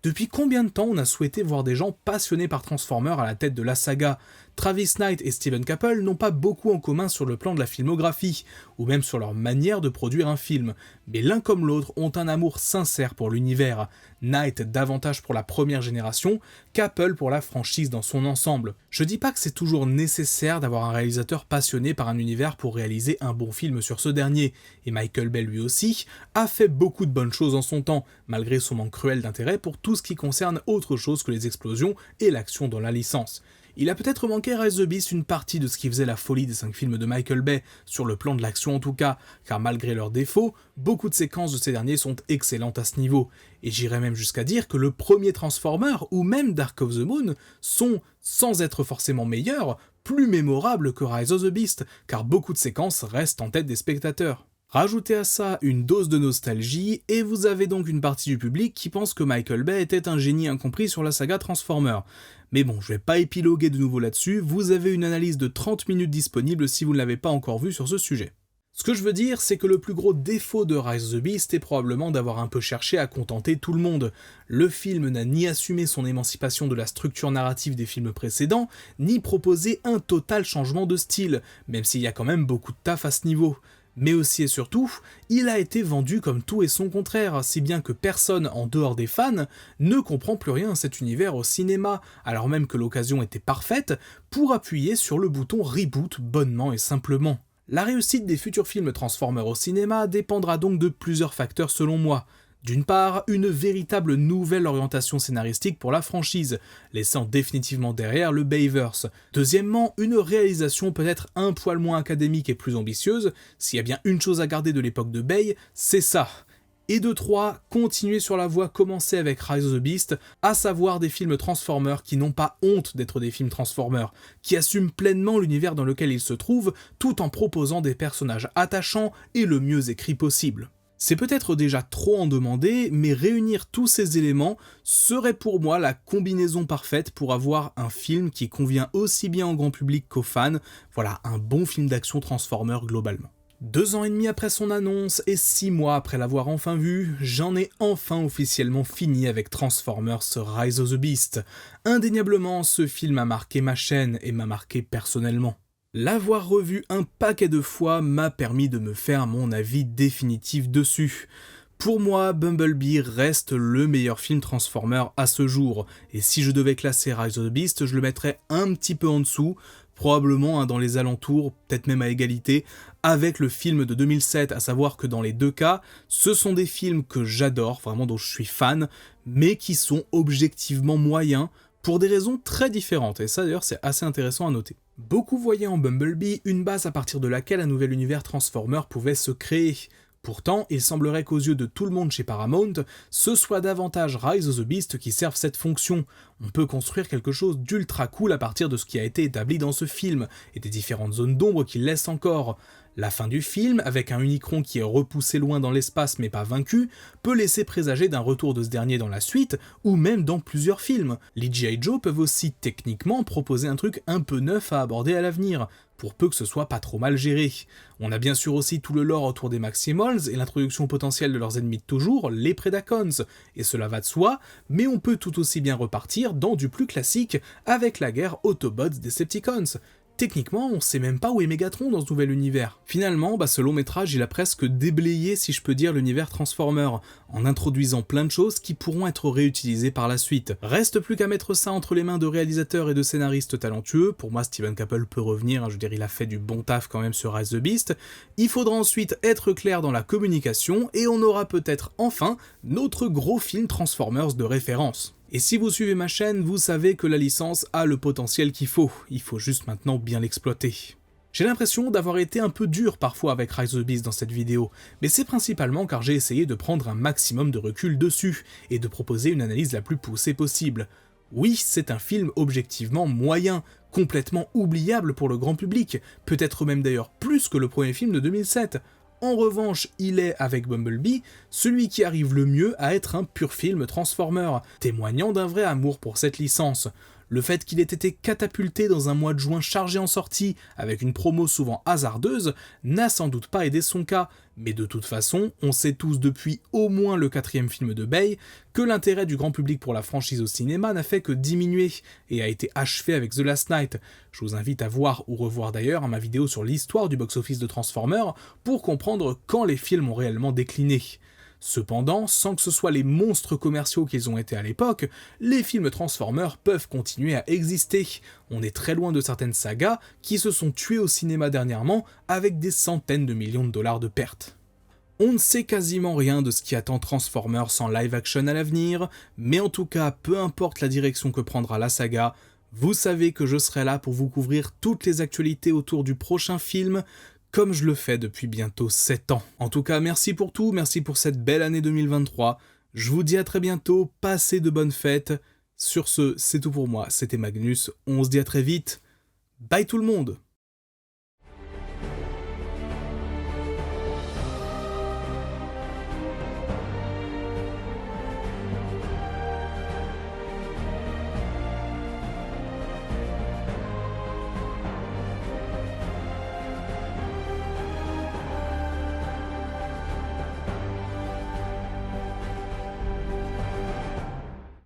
Depuis combien de temps on a souhaité voir des gens passionnés par Transformers à la tête de la saga ? Travis Knight et Steven Caple n'ont pas beaucoup en commun sur le plan de la filmographie, ou même sur leur manière de produire un film, mais l'un comme l'autre ont un amour sincère pour l'univers. Knight davantage pour la première génération, Caple pour la franchise dans son ensemble. Je dis pas que c'est toujours nécessaire d'avoir un réalisateur passionné par un univers pour réaliser un bon film sur ce dernier, et Michael Bay lui aussi a fait beaucoup de bonnes choses en son temps, malgré son manque cruel d'intérêt pour tout ce qui concerne autre chose que les explosions et l'action dans la licence. Il a peut-être manqué à Rise of the Beast une partie de ce qui faisait la folie des 5 films de Michael Bay, sur le plan de l'action en tout cas, car malgré leurs défauts, beaucoup de séquences de ces derniers sont excellentes à ce niveau. Et j'irais même jusqu'à dire que le premier Transformer, ou même Dark of the Moon, sont, sans être forcément meilleurs, plus mémorables que Rise of the Beast, car beaucoup de séquences restent en tête des spectateurs. Rajoutez à ça une dose de nostalgie, et vous avez donc une partie du public qui pense que Michael Bay était un génie incompris sur la saga Transformers. Mais bon, je vais pas épiloguer de nouveau là-dessus, vous avez une analyse de 30 minutes disponible si vous ne l'avez pas encore vue sur ce sujet. Ce que je veux dire, c'est que le plus gros défaut de Rise of the Beast est probablement d'avoir un peu cherché à contenter tout le monde. Le film n'a ni assumé son émancipation de la structure narrative des films précédents, ni proposé un total changement de style, même s'il y a quand même beaucoup de taf à ce niveau. Mais aussi et surtout, il a été vendu comme tout et son contraire, si bien que personne en dehors des fans ne comprend plus rien à cet univers au cinéma, alors même que l'occasion était parfaite pour appuyer sur le bouton reboot bonnement et simplement. La réussite des futurs films Transformers au cinéma dépendra donc de plusieurs facteurs selon moi. D'une part, une véritable nouvelle orientation scénaristique pour la franchise, laissant définitivement derrière le Bayverse. Deuxièmement, une réalisation peut-être un poil moins académique et plus ambitieuse, s'il y a bien une chose à garder de l'époque de Bay, c'est ça. Et de 3, continuer sur la voie commencée avec Rise of the Beast, à savoir des films Transformers qui n'ont pas honte d'être des films Transformers, qui assument pleinement l'univers dans lequel ils se trouvent, tout en proposant des personnages attachants et le mieux écrits possible. C'est peut-être déjà trop en demander, mais réunir tous ces éléments serait pour moi la combinaison parfaite pour avoir un film qui convient aussi bien au grand public qu'aux fans, voilà, un bon film d'action Transformers globalement. 2 ans et demi après son annonce et 6 mois après l'avoir enfin vu, j'en ai enfin officiellement fini avec Transformers Rise of the Beast. Indéniablement, ce film a marqué ma chaîne et m'a marqué personnellement. L'avoir revu un paquet de fois m'a permis de me faire mon avis définitif dessus. Pour moi, Bumblebee reste le meilleur film Transformers à ce jour, et si je devais classer Rise of the Beast, je le mettrais un petit peu en dessous, probablement dans les alentours, peut-être même à égalité, avec le film de 2007, à savoir que dans les deux cas, ce sont des films que j'adore, vraiment dont je suis fan, mais qui sont objectivement moyens, pour des raisons très différentes, et ça d'ailleurs c'est assez intéressant à noter. Beaucoup voyaient en Bumblebee une base à partir de laquelle un nouvel univers Transformers pouvait se créer. Pourtant, il semblerait qu'aux yeux de tout le monde chez Paramount, ce soit davantage Rise of the Beast qui serve cette fonction. On peut construire quelque chose d'ultra cool à partir de ce qui a été établi dans ce film, et des différentes zones d'ombre qu'il laisse encore. La fin du film, avec un Unicron qui est repoussé loin dans l'espace mais pas vaincu, peut laisser présager d'un retour de ce dernier dans la suite, ou même dans plusieurs films. Les G.I. Joe peuvent aussi techniquement proposer un truc un peu neuf à aborder à l'avenir, pour peu que ce soit pas trop mal géré. On a bien sûr aussi tout le lore autour des Maximals et l'introduction potentielle de leurs ennemis de toujours, les Predacons, et cela va de soi, mais on peut tout aussi bien repartir dans du plus classique avec la guerre Autobots-Decepticons. Techniquement, on sait même pas où est Megatron dans ce nouvel univers. Finalement, ce long métrage, il a presque déblayé, si je peux dire, l'univers Transformers, en introduisant plein de choses qui pourront être réutilisées par la suite. Reste plus qu'à mettre ça entre les mains de réalisateurs et de scénaristes talentueux. Pour moi, Steven Caple peut revenir, je veux dire, il a fait du bon taf quand même sur Rise of the Beast. Il faudra ensuite être clair dans la communication, et on aura peut-être enfin notre gros film Transformers de référence. Et si vous suivez ma chaîne, vous savez que la licence a le potentiel qu'il faut juste maintenant bien l'exploiter. J'ai l'impression d'avoir été un peu dur parfois avec Rise of the Beast dans cette vidéo, mais c'est principalement car j'ai essayé de prendre un maximum de recul dessus, et de proposer une analyse la plus poussée possible. Oui, c'est un film objectivement moyen, complètement oubliable pour le grand public, peut-être même d'ailleurs plus que le premier film de 2007. En revanche, il est, avec Bumblebee, celui qui arrive le mieux à être un pur film Transformer, témoignant d'un vrai amour pour cette licence. Le fait qu'il ait été catapulté dans un mois de juin chargé en sortie, avec une promo souvent hasardeuse, n'a sans doute pas aidé son cas, mais de toute façon, on sait tous depuis au moins le 4e film de Bay que l'intérêt du grand public pour la franchise au cinéma n'a fait que diminuer, et a été achevé avec The Last Knight. Je vous invite à voir ou revoir d'ailleurs ma vidéo sur l'histoire du box-office de Transformers pour comprendre quand les films ont réellement décliné. Cependant, sans que ce soit les monstres commerciaux qu'ils ont été à l'époque, les films Transformers peuvent continuer à exister. On est très loin de certaines sagas qui se sont tuées au cinéma dernièrement avec des centaines de millions de dollars de pertes. On ne sait quasiment rien de ce qui attend Transformers en live action à l'avenir, mais en tout cas, peu importe la direction que prendra la saga, vous savez que je serai là pour vous couvrir toutes les actualités autour du prochain film, comme je le fais depuis bientôt 7 ans. En tout cas, merci pour tout, merci pour cette belle année 2023. Je vous dis à très bientôt, passez de bonnes fêtes. Sur ce, c'est tout pour moi, c'était Magnus, on se dit à très vite. Bye tout le monde!